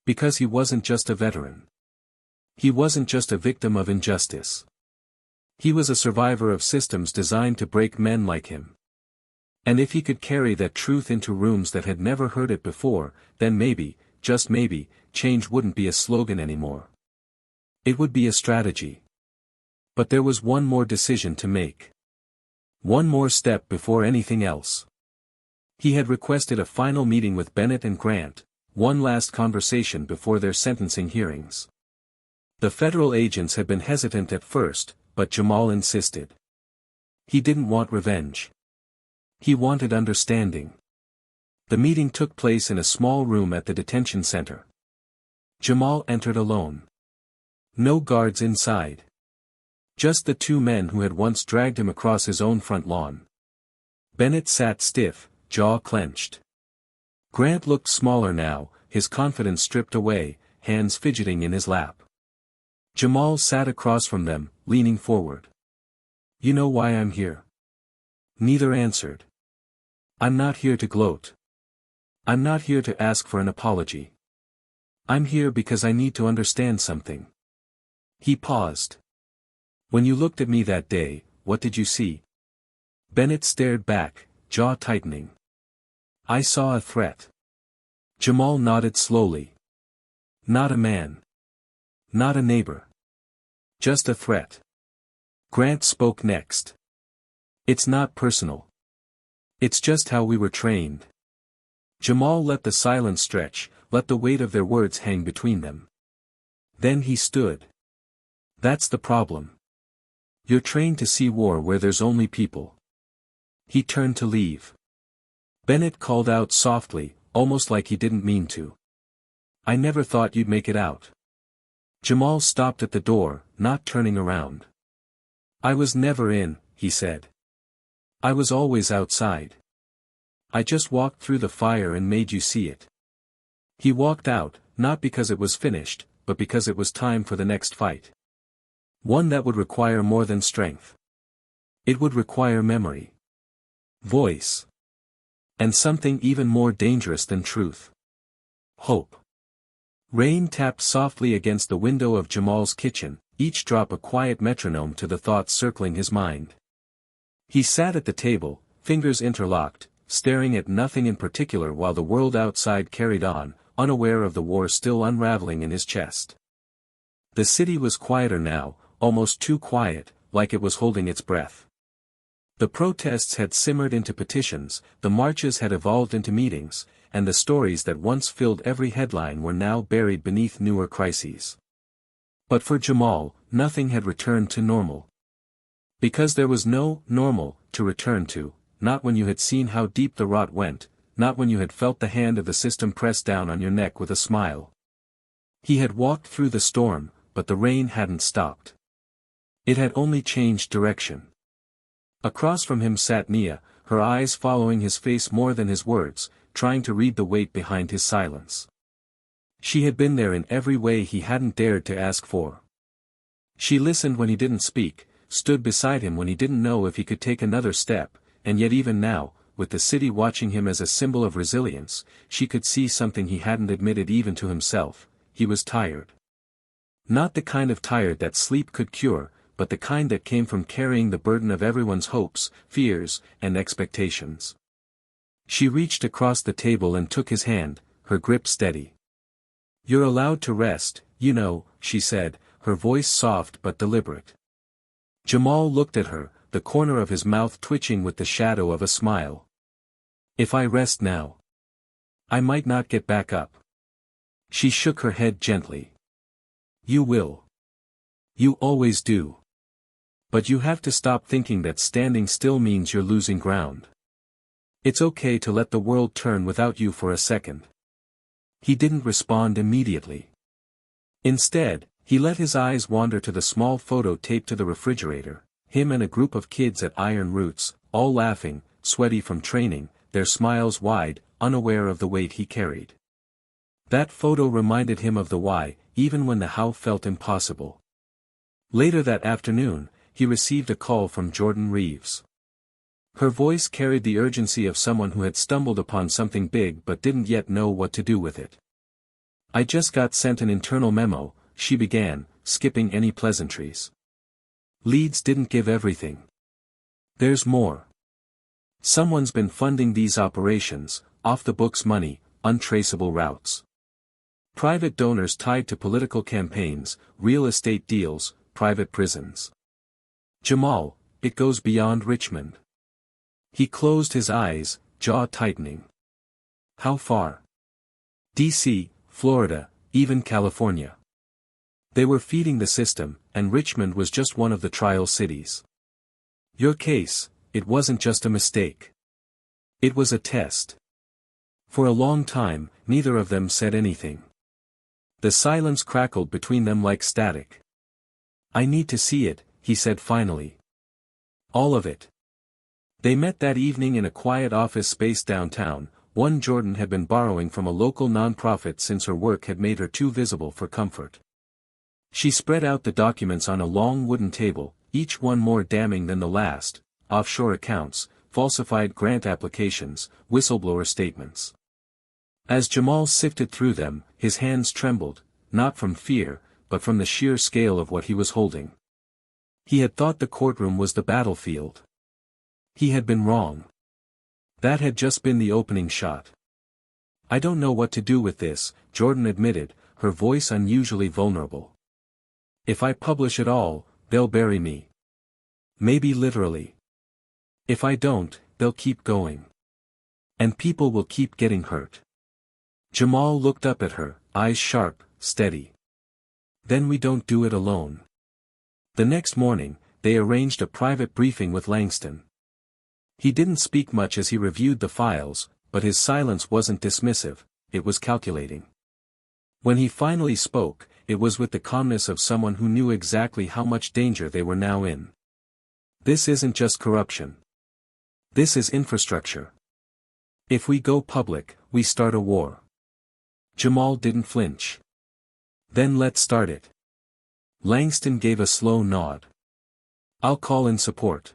Because he wasn't just a veteran. He wasn't just a victim of injustice. He was a survivor of systems designed to break men like him. And if he could carry that truth into rooms that had never heard it before, then maybe, just maybe, change wouldn't be a slogan anymore. It would be a strategy. But there was one more decision to make. One more step before anything else. He had requested a final meeting with Bennett and Grant, one last conversation before their sentencing hearings. The federal agents had been hesitant at first, but Jamal insisted. He didn't want revenge. He wanted understanding. The meeting took place in a small room at the detention center. Jamal entered alone. No guards inside. Just the two men who had once dragged him across his own front lawn. Bennett sat stiff, jaw clenched. Grant looked smaller now, his confidence stripped away, hands fidgeting in his lap. Jamal sat across from them, leaning forward. You know why I'm here? Neither answered. I'm not here to gloat. I'm not here to ask for an apology. I'm here because I need to understand something. He paused. When you looked at me that day, what did you see? Bennett stared back, jaw tightening. I saw a threat. Jamal nodded slowly. Not a man. Not a neighbor. Just a threat. Grant spoke next. It's not personal. It's just how we were trained. Jamal let the silence stretch, let the weight of their words hang between them. Then he stood. That's the problem. You're trained to see war where there's only people. He turned to leave. Bennett called out softly, almost like he didn't mean to. I never thought you'd make it out. Jamal stopped at the door, not turning around. I was never in, he said. I was always outside. I just walked through the fire and made you see it. He walked out, not because it was finished, but because it was time for the next fight. One that would require more than strength. It would require memory. Voice. And something even more dangerous than truth. Hope. Rain tapped softly against the window of Jamal's kitchen, each drop a quiet metronome to the thoughts circling his mind. He sat at the table, fingers interlocked, staring at nothing in particular while the world outside carried on, unaware of the war still unraveling in his chest. The city was quieter now, almost too quiet, like it was holding its breath. The protests had simmered into petitions, the marches had evolved into meetings, and the stories that once filled every headline were now buried beneath newer crises. But for Jamal, nothing had returned to normal. Because there was no normal to return to, not when you had seen how deep the rot went, not when you had felt the hand of the system press down on your neck with a smile. He had walked through the storm, but the rain hadn't stopped. It had only changed direction. Across from him sat Nia, her eyes following his face more than his words, trying to read the weight behind his silence. She had been there in every way he hadn't dared to ask for. She listened when he didn't speak, stood beside him when he didn't know if he could take another step, and yet even now, with the city watching him as a symbol of resilience, she could see something he hadn't admitted even to himself: he was tired. Not the kind of tired that sleep could cure, but the kind that came from carrying the burden of everyone's hopes, fears, and expectations. She reached across the table and took his hand, her grip steady. You're allowed to rest, you know, she said, her voice soft but deliberate. Jamal looked at her, the corner of his mouth twitching with the shadow of a smile. If I rest now, I might not get back up. She shook her head gently. You will. You always do. But you have to stop thinking that standing still means you're losing ground. It's okay to let the world turn without you for a second. He didn't respond immediately. Instead, he let his eyes wander to the small photo taped to the refrigerator, him and a group of kids at Iron Roots, all laughing, sweaty from training, their smiles wide, unaware of the weight he carried. That photo reminded him of the why, even when the how felt impossible. Later that afternoon, he received a call from Jordan Reeves. Her voice carried the urgency of someone who had stumbled upon something big but didn't yet know what to do with it. "I just got sent an internal memo," she began, skipping any pleasantries. "Leeds didn't give everything. There's more. Someone's been funding these operations, off-the-books money, untraceable routes. Private donors tied to political campaigns, real estate deals, private prisons. Jamal, it goes beyond Richmond." He closed his eyes, jaw tightening. "How far?" D.C., Florida, even California. They were feeding the system, and Richmond was just one of the trial cities. "Your case, it wasn't just a mistake. It was a test." For a long time, neither of them said anything. The silence crackled between them like static. "I need to see it," he said finally. "All of it." They met that evening in a quiet office space downtown, one Jordan had been borrowing from a local nonprofit since her work had made her too visible for comfort. She spread out the documents on a long wooden table, each one more damning than the last: offshore accounts, falsified grant applications, whistleblower statements. As Jamal sifted through them, his hands trembled, not from fear, but from the sheer scale of what he was holding. He had thought the courtroom was the battlefield. He had been wrong. That had just been the opening shot. "I don't know what to do with this," Jordan admitted, her voice unusually vulnerable. "If I publish it all, they'll bury me. Maybe literally. If I don't, they'll keep going. And people will keep getting hurt." Jamal looked up at her, eyes sharp, steady. "Then we don't do it alone." The next morning, they arranged a private briefing with Langston. He didn't speak much as he reviewed the files, but his silence wasn't dismissive, it was calculating. When he finally spoke, it was with the calmness of someone who knew exactly how much danger they were now in. "This isn't just corruption. This is infrastructure. If we go public, we start a war." Jamal didn't flinch. "Then let's start it." Langston gave a slow nod. "I'll call in support.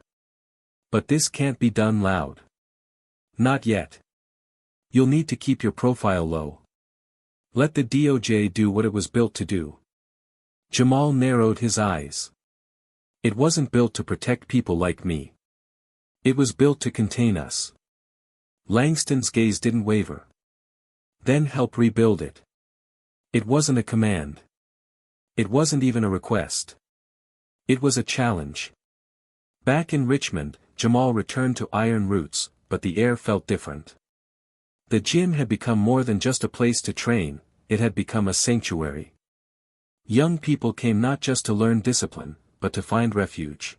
But this can't be done loud. Not yet. You'll need to keep your profile low. Let the DOJ do what it was built to do." Jamal narrowed his eyes. "It wasn't built to protect people like me. It was built to contain us." Langston's gaze didn't waver. "Then help rebuild it." It wasn't a command. It wasn't even a request. It was a challenge. Back in Richmond, Jamal returned to Iron Roots, but the air felt different. The gym had become more than just a place to train, it had become a sanctuary. Young people came not just to learn discipline, but to find refuge.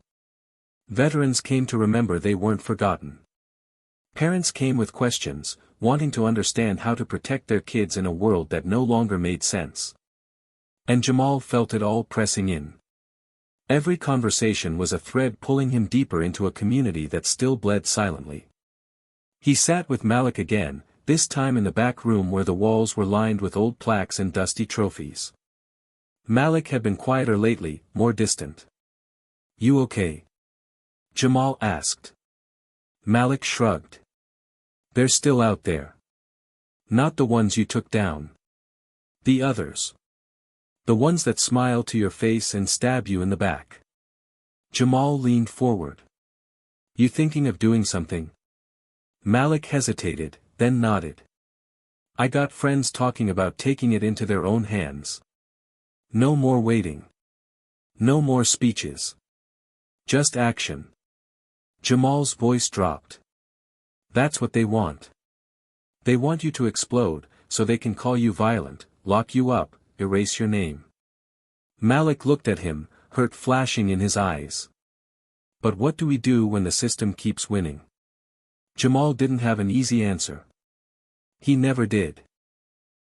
Veterans came to remember they weren't forgotten. Parents came with questions, wanting to understand how to protect their kids in a world that no longer made sense. And Jamal felt it all pressing in. Every conversation was a thread pulling him deeper into a community that still bled silently. He sat with Malik again, this time in the back room where the walls were lined with old plaques and dusty trophies. Malik had been quieter lately, more distant. "You okay?" Jamal asked. Malik shrugged. "They're still out there. Not the ones you took down. The others. The ones that smile to your face and stab you in the back." Jamal leaned forward. "You thinking of doing something?" Malik hesitated, then nodded. "I got friends talking about taking it into their own hands. No more waiting. No more speeches. Just action." Jamal's voice dropped. "That's what they want. They want you to explode, so they can call you violent, lock you up, erase your name." Malik looked at him, hurt flashing in his eyes. But what do we do when the system keeps winning? Jamal didn't have an easy answer. He never did.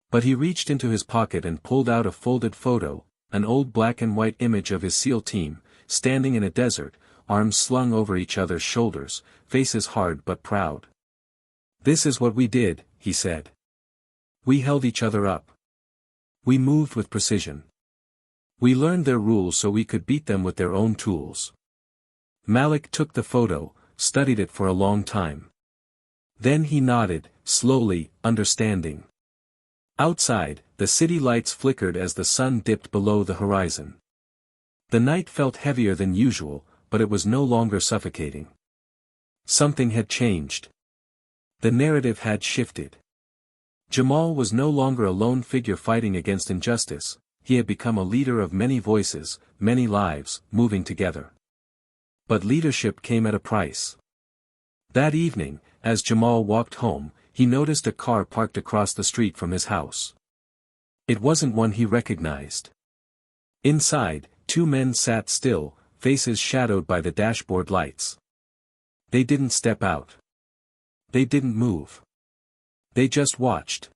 But he reached into his pocket and pulled out a folded photo, an old black and white image of his SEAL team, standing in a desert, arms slung over each other's shoulders, faces hard but proud. "This is what we did," he said. "We held each other up. We moved with precision. We learned their rules so we could beat them with their own tools." Malik took the photo, studied it for a long time. Then he nodded, slowly, understanding. Outside, the city lights flickered as the sun dipped below the horizon. The night felt heavier than usual, but it was no longer suffocating. Something had changed. The narrative had shifted. Jamal was no longer a lone figure fighting against injustice, he had become a leader of many voices, many lives, moving together. But leadership came at a price. That evening, as Jamal walked home, he noticed a car parked across the street from his house. It wasn't one he recognized. Inside, two men sat still, faces shadowed by the dashboard lights. They didn't step out. They didn't move. They just watched.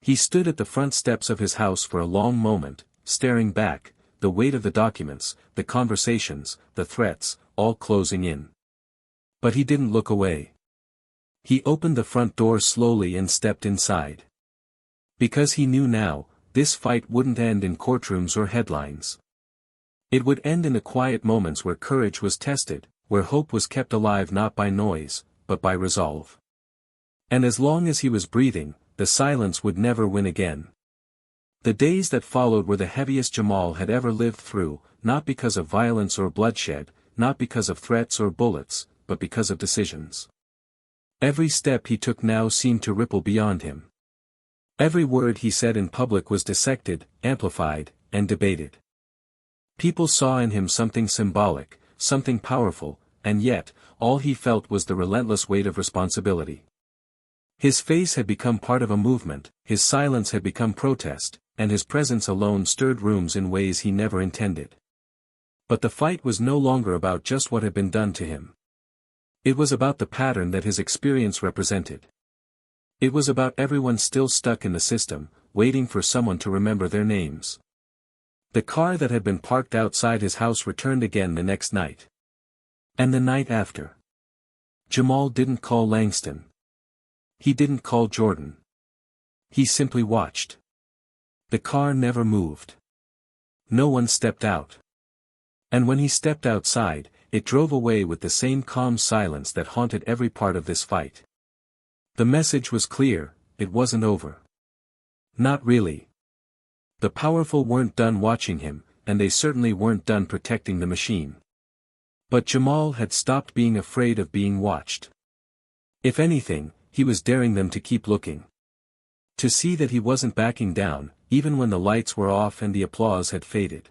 He stood at the front steps of his house for a long moment, staring back, the weight of the documents, the conversations, the threats, all closing in. But he didn't look away. He opened the front door slowly and stepped inside. Because he knew now, this fight wouldn't end in courtrooms or headlines. It would end in the quiet moments where courage was tested, where hope was kept alive not by noise, but by resolve. And as long as he was breathing, the silence would never win again. The days that followed were the heaviest Jamal had ever lived through, not because of violence or bloodshed, not because of threats or bullets, but because of decisions. Every step he took now seemed to ripple beyond him. Every word he said in public was dissected, amplified, and debated. People saw in him something symbolic, something powerful, and yet, all he felt was the relentless weight of responsibility. His face had become part of a movement, his silence had become protest, and his presence alone stirred rooms in ways he never intended. But the fight was no longer about just what had been done to him. It was about the pattern that his experience represented. It was about everyone still stuck in the system, waiting for someone to remember their names. The car that had been parked outside his house returned again the next night. And the night after. Jamal didn't call Langston. He didn't call Jordan. He simply watched. The car never moved. No one stepped out. And when he stepped outside, it drove away with the same calm silence that haunted every part of this fight. The message was clear, it wasn't over. Not really. The powerful weren't done watching him, and they certainly weren't done protecting the machine. But Jamal had stopped being afraid of being watched. If anything, he was daring them to keep looking. To see that he wasn't backing down, even when the lights were off and the applause had faded.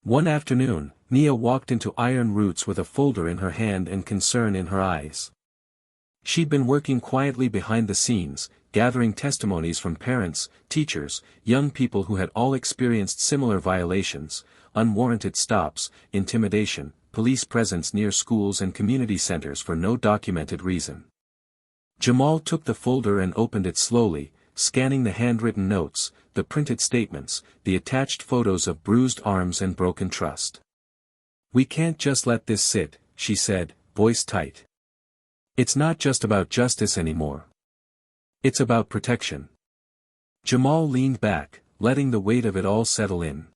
One afternoon, Nia walked into Iron Roots with a folder in her hand and concern in her eyes. She'd been working quietly behind the scenes, gathering testimonies from parents, teachers, young people who had all experienced similar violations, unwarranted stops, intimidation, police presence near schools and community centers for no documented reason. Jamal took the folder and opened it slowly, scanning the handwritten notes, the printed statements, the attached photos of bruised arms and broken trust. "We can't just let this sit," she said, voice tight. "It's not just about justice anymore. It's about protection." Jamal leaned back, letting the weight of it all settle in.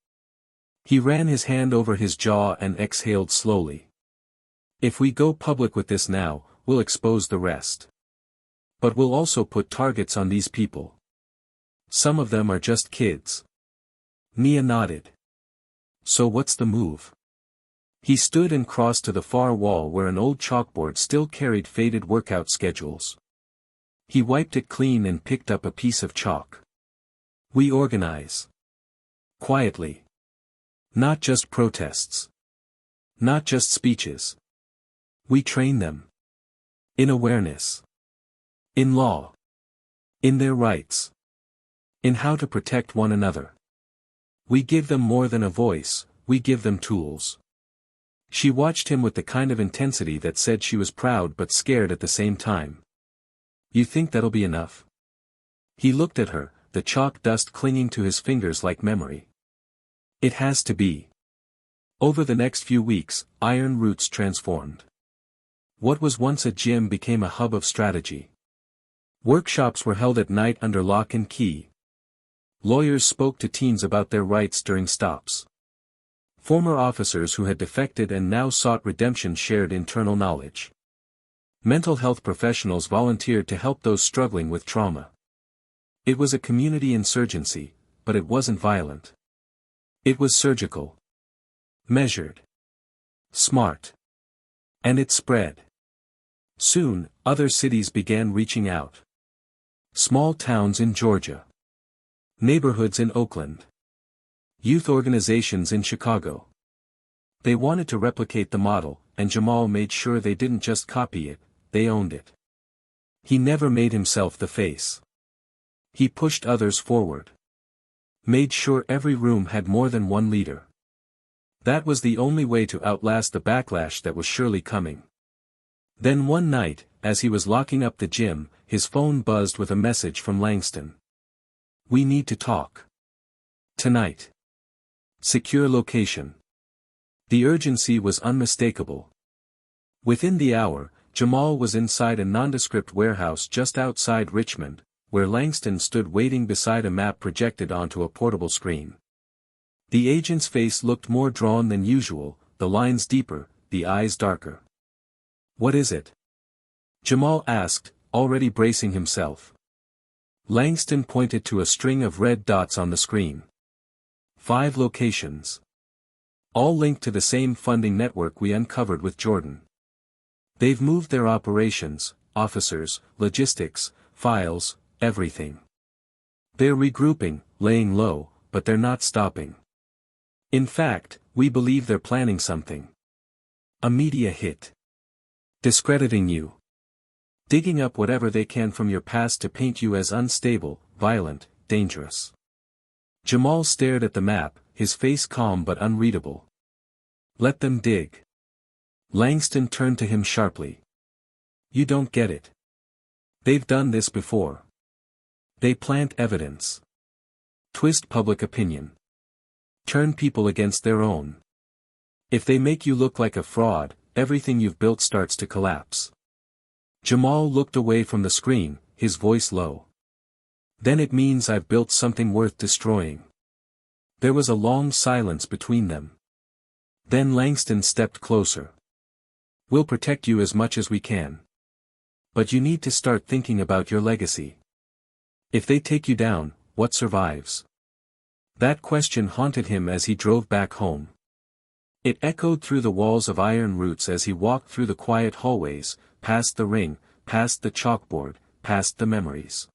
He ran his hand over his jaw and exhaled slowly. "If we go public with this now, we'll expose the rest. But we'll also put targets on these people. Some of them are just kids." Nia nodded. "So what's the move?" He stood and crossed to the far wall where an old chalkboard still carried faded workout schedules. He wiped it clean and picked up a piece of chalk. "We organize. Quietly. Not just protests. Not just speeches. We train them. In awareness. In law. In their rights. In how to protect one another. We give them more than a voice, we give them tools. She watched him with the kind of intensity that said she was proud but scared at the same time. You think that'll be enough? He looked at her, the chalk dust clinging to his fingers like memory. It has to be. Over the next few weeks, Iron Roots transformed. What was once a gym became a hub of strategy. Workshops were held at night under lock and key. Lawyers spoke to teens about their rights during stops. Former officers who had defected and now sought redemption shared internal knowledge. Mental health professionals volunteered to help those struggling with trauma. It was a community insurgency, but it wasn't violent. It was surgical. Measured. Smart. And it spread. Soon, other cities began reaching out. Small towns in Georgia. Neighborhoods in Oakland. Youth organizations in Chicago. They wanted to replicate the model, and Jamal made sure they didn't just copy it, they owned it. He never made himself the face. He pushed others forward. Made sure every room had more than one leader. That was the only way to outlast the backlash that was surely coming. Then one night, as he was locking up the gym, his phone buzzed with a message from Langston. We need to talk. Tonight. Secure location. The urgency was unmistakable. Within the hour, Jamal was inside a nondescript warehouse just outside Richmond, where Langston stood waiting beside a map projected onto a portable screen. The agent's face looked more drawn than usual, the lines deeper, the eyes darker. What is it? Jamal asked, already bracing himself. Langston pointed to a string of red dots on the screen. 5 locations. All linked to the same funding network we uncovered with Jordan. They've moved their operations, officers, logistics, files, everything. They're regrouping, laying low, but they're not stopping. In fact, we believe they're planning something. A media hit. Discrediting you. Digging up whatever they can from your past to paint you as unstable, violent, dangerous. Jamal stared at the map, his face calm but unreadable. Let them dig. Langston turned to him sharply. You don't get it. They've done this before. They plant evidence. Twist public opinion. Turn people against their own. If they make you look like a fraud, everything you've built starts to collapse. Jamal looked away from the screen, his voice low. Then it means I've built something worth destroying. There was a long silence between them. Then Langston stepped closer. We'll protect you as much as we can. But you need to start thinking about your legacy. If they take you down, what survives? That question haunted him as he drove back home. It echoed through the walls of Iron Roots as he walked through the quiet hallways, past the ring, past the chalkboard, past the memories.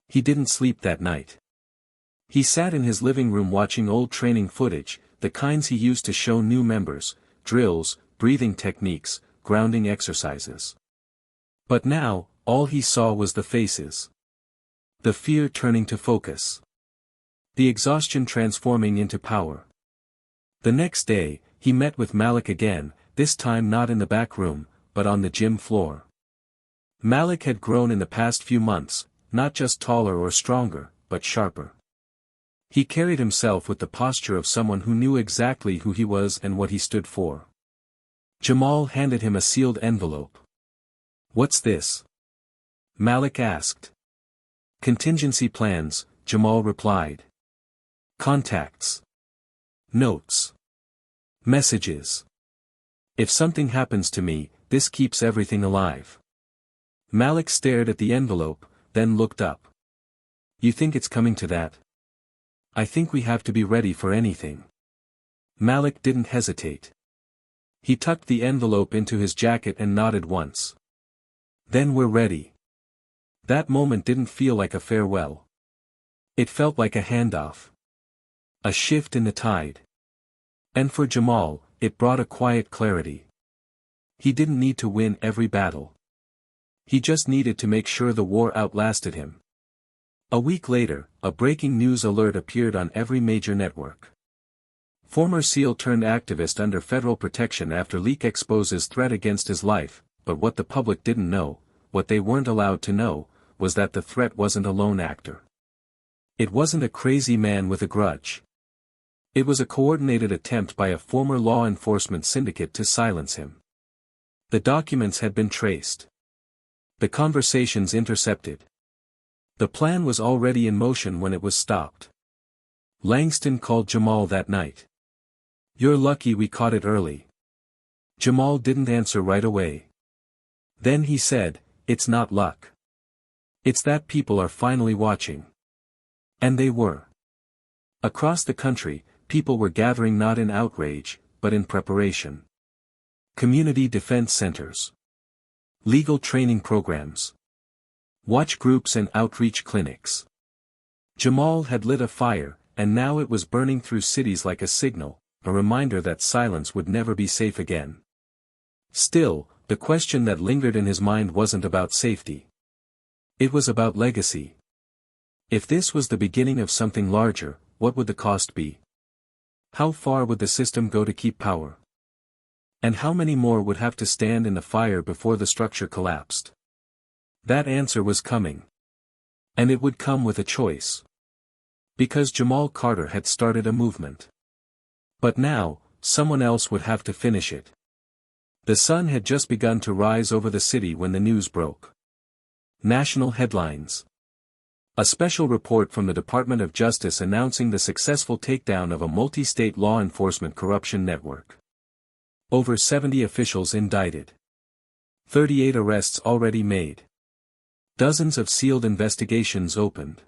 He didn't sleep that night. He sat in his living room watching old training footage, the kinds he used to show new members, drills, breathing techniques, grounding exercises. But now, all he saw was the faces. The fear turning to focus. The exhaustion transforming into power. The next day, he met with Malik again, this time not in the back room, but on the gym floor. Malik had grown in the past few months, not just taller or stronger, but sharper. He carried himself with the posture of someone who knew exactly who he was and what he stood for. Jamal handed him a sealed envelope. What's this? Malik asked. Contingency plans, Jamal replied. Contacts. Notes. Messages. If something happens to me, this keeps everything alive. Malik stared at the envelope, then looked up. You think it's coming to that? I think we have to be ready for anything. Malik didn't hesitate. He tucked the envelope into his jacket and nodded once. Then we're ready. That moment didn't feel like a farewell. It felt like a handoff. A shift in the tide. And for Jamal, it brought a quiet clarity. He didn't need to win every battle. He just needed to make sure the war outlasted him. A week later, a breaking news alert appeared on every major network. Former SEAL turned activist under federal protection after leak exposes threat against his life, but what the public didn't know, what they weren't allowed to know, was that the threat wasn't a lone actor. It wasn't a crazy man with a grudge. It was a coordinated attempt by a former law enforcement syndicate to silence him. The documents had been traced. The conversations intercepted. The plan was already in motion when it was stopped. Langston called Jamal that night. "You're lucky we caught it early." Jamal didn't answer right away. Then he said, "It's not luck. It's that people are finally watching." And they were. Across the country, people were gathering not in outrage, but in preparation. Community defense centers. Legal training programs. Watch groups and outreach clinics. Jamal had lit a fire, and now it was burning through cities like a signal, a reminder that silence would never be safe again. Still, the question that lingered in his mind wasn't about safety. It was about legacy. If this was the beginning of something larger, what would the cost be? How far would the system go to keep power? And how many more would have to stand in the fire before the structure collapsed? That answer was coming. And it would come with a choice. Because Jamal Carter had started a movement. But now, someone else would have to finish it. The sun had just begun to rise over the city when the news broke. National headlines. A special report from the Department of Justice announcing the successful takedown of a multi-state law enforcement corruption network. Over 70 officials indicted. 38 arrests already made. Dozens of sealed investigations opened.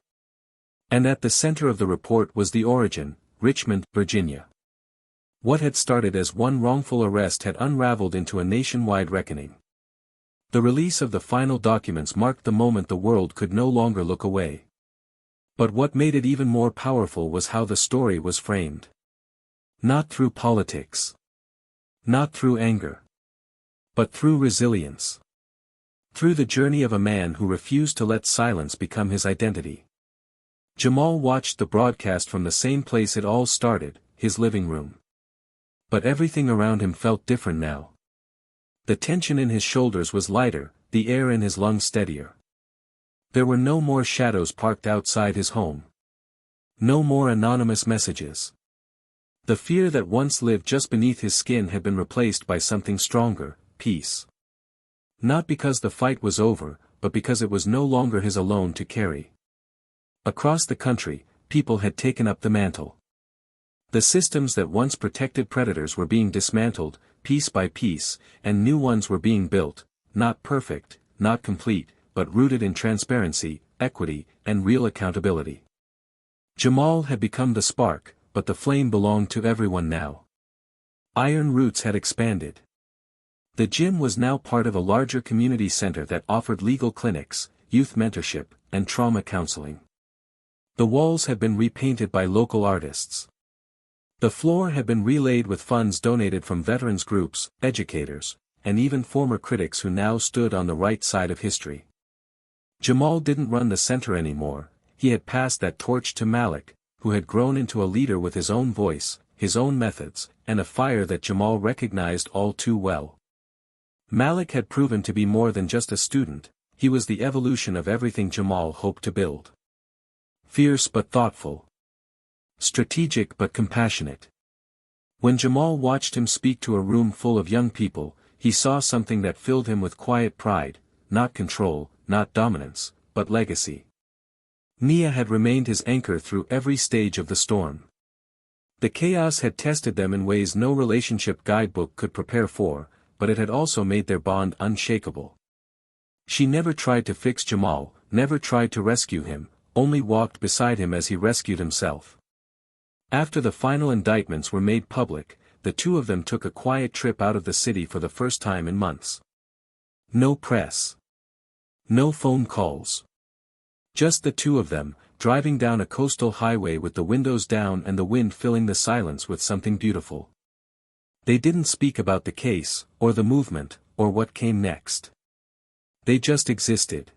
And at the center of the report was the origin, Richmond, Virginia. What had started as one wrongful arrest had unraveled into a nationwide reckoning. The release of the final documents marked the moment the world could no longer look away. But what made it even more powerful was how the story was framed. Not through politics. Not through anger. But through resilience. Through the journey of a man who refused to let silence become his identity. Jamal watched the broadcast from the same place it all started, his living room. But everything around him felt different now. The tension in his shoulders was lighter, the air in his lungs steadier. There were no more shadows parked outside his home. No more anonymous messages. The fear that once lived just beneath his skin had been replaced by something stronger, peace. Not because the fight was over, but because it was no longer his alone to carry. Across the country, people had taken up the mantle. The systems that once protected predators were being dismantled, piece by piece, and new ones were being built, not perfect, not complete, but rooted in transparency, equity, and real accountability. Jamal had become the spark, but the flame belonged to everyone now. Iron Roots had expanded. The gym was now part of a larger community center that offered legal clinics, youth mentorship, and trauma counseling. The walls had been repainted by local artists. The floor had been relaid with funds donated from veterans groups, educators, and even former critics who now stood on the right side of history. Jamal didn't run the center anymore, he had passed that torch to Malik, who had grown into a leader with his own voice, his own methods, and a fire that Jamal recognized all too well. Malik had proven to be more than just a student, he was the evolution of everything Jamal hoped to build. Fierce but thoughtful. Strategic but compassionate. When Jamal watched him speak to a room full of young people, he saw something that filled him with quiet pride, not control, not dominance, but legacy. Nia had remained his anchor through every stage of the storm. The chaos had tested them in ways no relationship guidebook could prepare for, but it had also made their bond unshakable. She never tried to fix Jamal, never tried to rescue him, only walked beside him as he rescued himself. After the final indictments were made public, the two of them took a quiet trip out of the city for the first time in months. No press. No phone calls. Just the two of them, driving down a coastal highway with the windows down and the wind filling the silence with something beautiful. They didn't speak about the case, or the movement, or what came next. They just existed.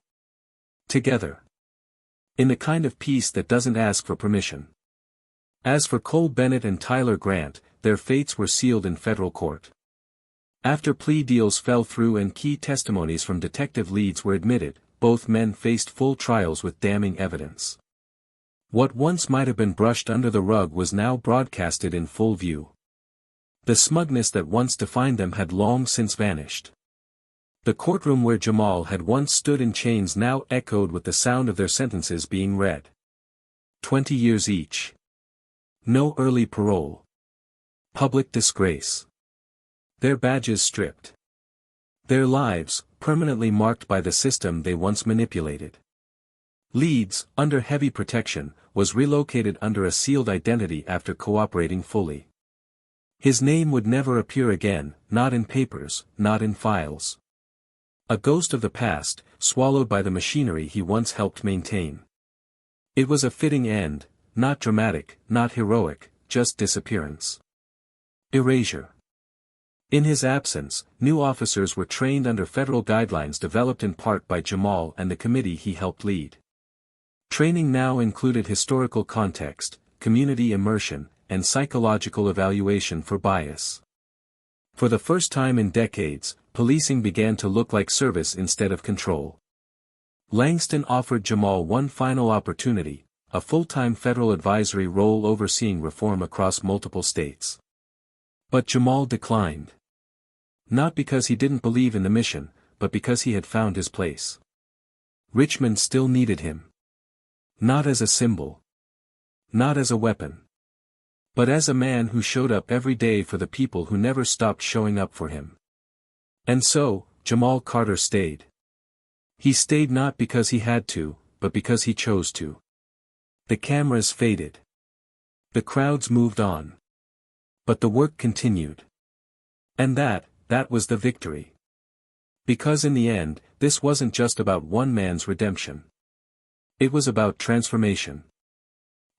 Together. In the kind of peace that doesn't ask for permission. As for Cole Bennett and Tyler Grant, their fates were sealed in federal court. After plea deals fell through and key testimonies from detective leads were admitted, both men faced full trials with damning evidence. What once might have been brushed under the rug was now broadcasted in full view. The smugness that once defined them had long since vanished. The courtroom where Jamal had once stood in chains now echoed with the sound of their sentences being read. 20 years each. No early parole. Public disgrace. Their badges stripped. Their lives, permanently marked by the system they once manipulated. Leeds, under heavy protection, was relocated under a sealed identity after cooperating fully. His name would never appear again, not in papers, not in files. A ghost of the past, swallowed by the machinery he once helped maintain. It was a fitting end, not dramatic, not heroic, just disappearance. Erasure. In his absence, new officers were trained under federal guidelines developed in part by Jamal and the committee he helped lead. Training now included historical context, community immersion, and psychological evaluation for bias. For the first time in decades, policing began to look like service instead of control. Langston offered Jamal one final opportunity, a full-time federal advisory role overseeing reform across multiple states. But Jamal declined. Not because he didn't believe in the mission, but because he had found his place. Richmond still needed him. Not as a symbol. Not as a weapon. But as a man who showed up every day for the people who never stopped showing up for him. And so, Jamal Carter stayed. He stayed not because he had to, but because he chose to. The cameras faded. The crowds moved on. But the work continued. And that was the victory. Because in the end, this wasn't just about one man's redemption. It was about transformation.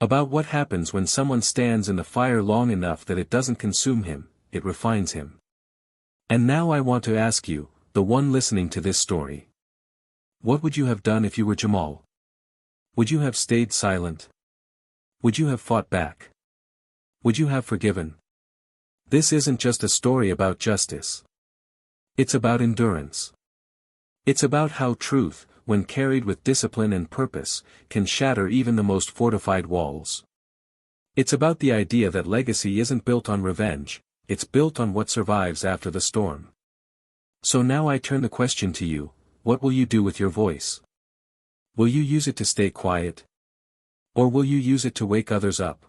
About what happens when someone stands in the fire long enough that it doesn't consume him, it refines him. And now I want to ask you, the one listening to this story. What would you have done if you were Jamal? Would you have stayed silent? Would you have fought back? Would you have forgiven? This isn't just a story about justice. It's about endurance. It's about how truth, when carried with discipline and purpose, can shatter even the most fortified walls. It's about the idea that legacy isn't built on revenge, it's built on what survives after the storm. So now I turn the question to you, what will you do with your voice? Will you use it to stay quiet? Or will you use it to wake others up?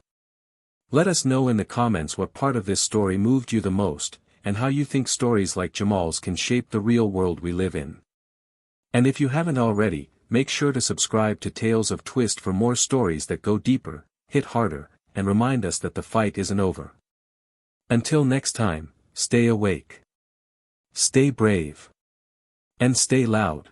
Let us know in the comments what part of this story moved you the most, and how you think stories like Jamal's can shape the real world we live in. And if you haven't already, make sure to subscribe to Tales of Twist for more stories that go deeper, hit harder, and remind us that the fight isn't over. Until next time, stay awake. Stay brave. And stay loud.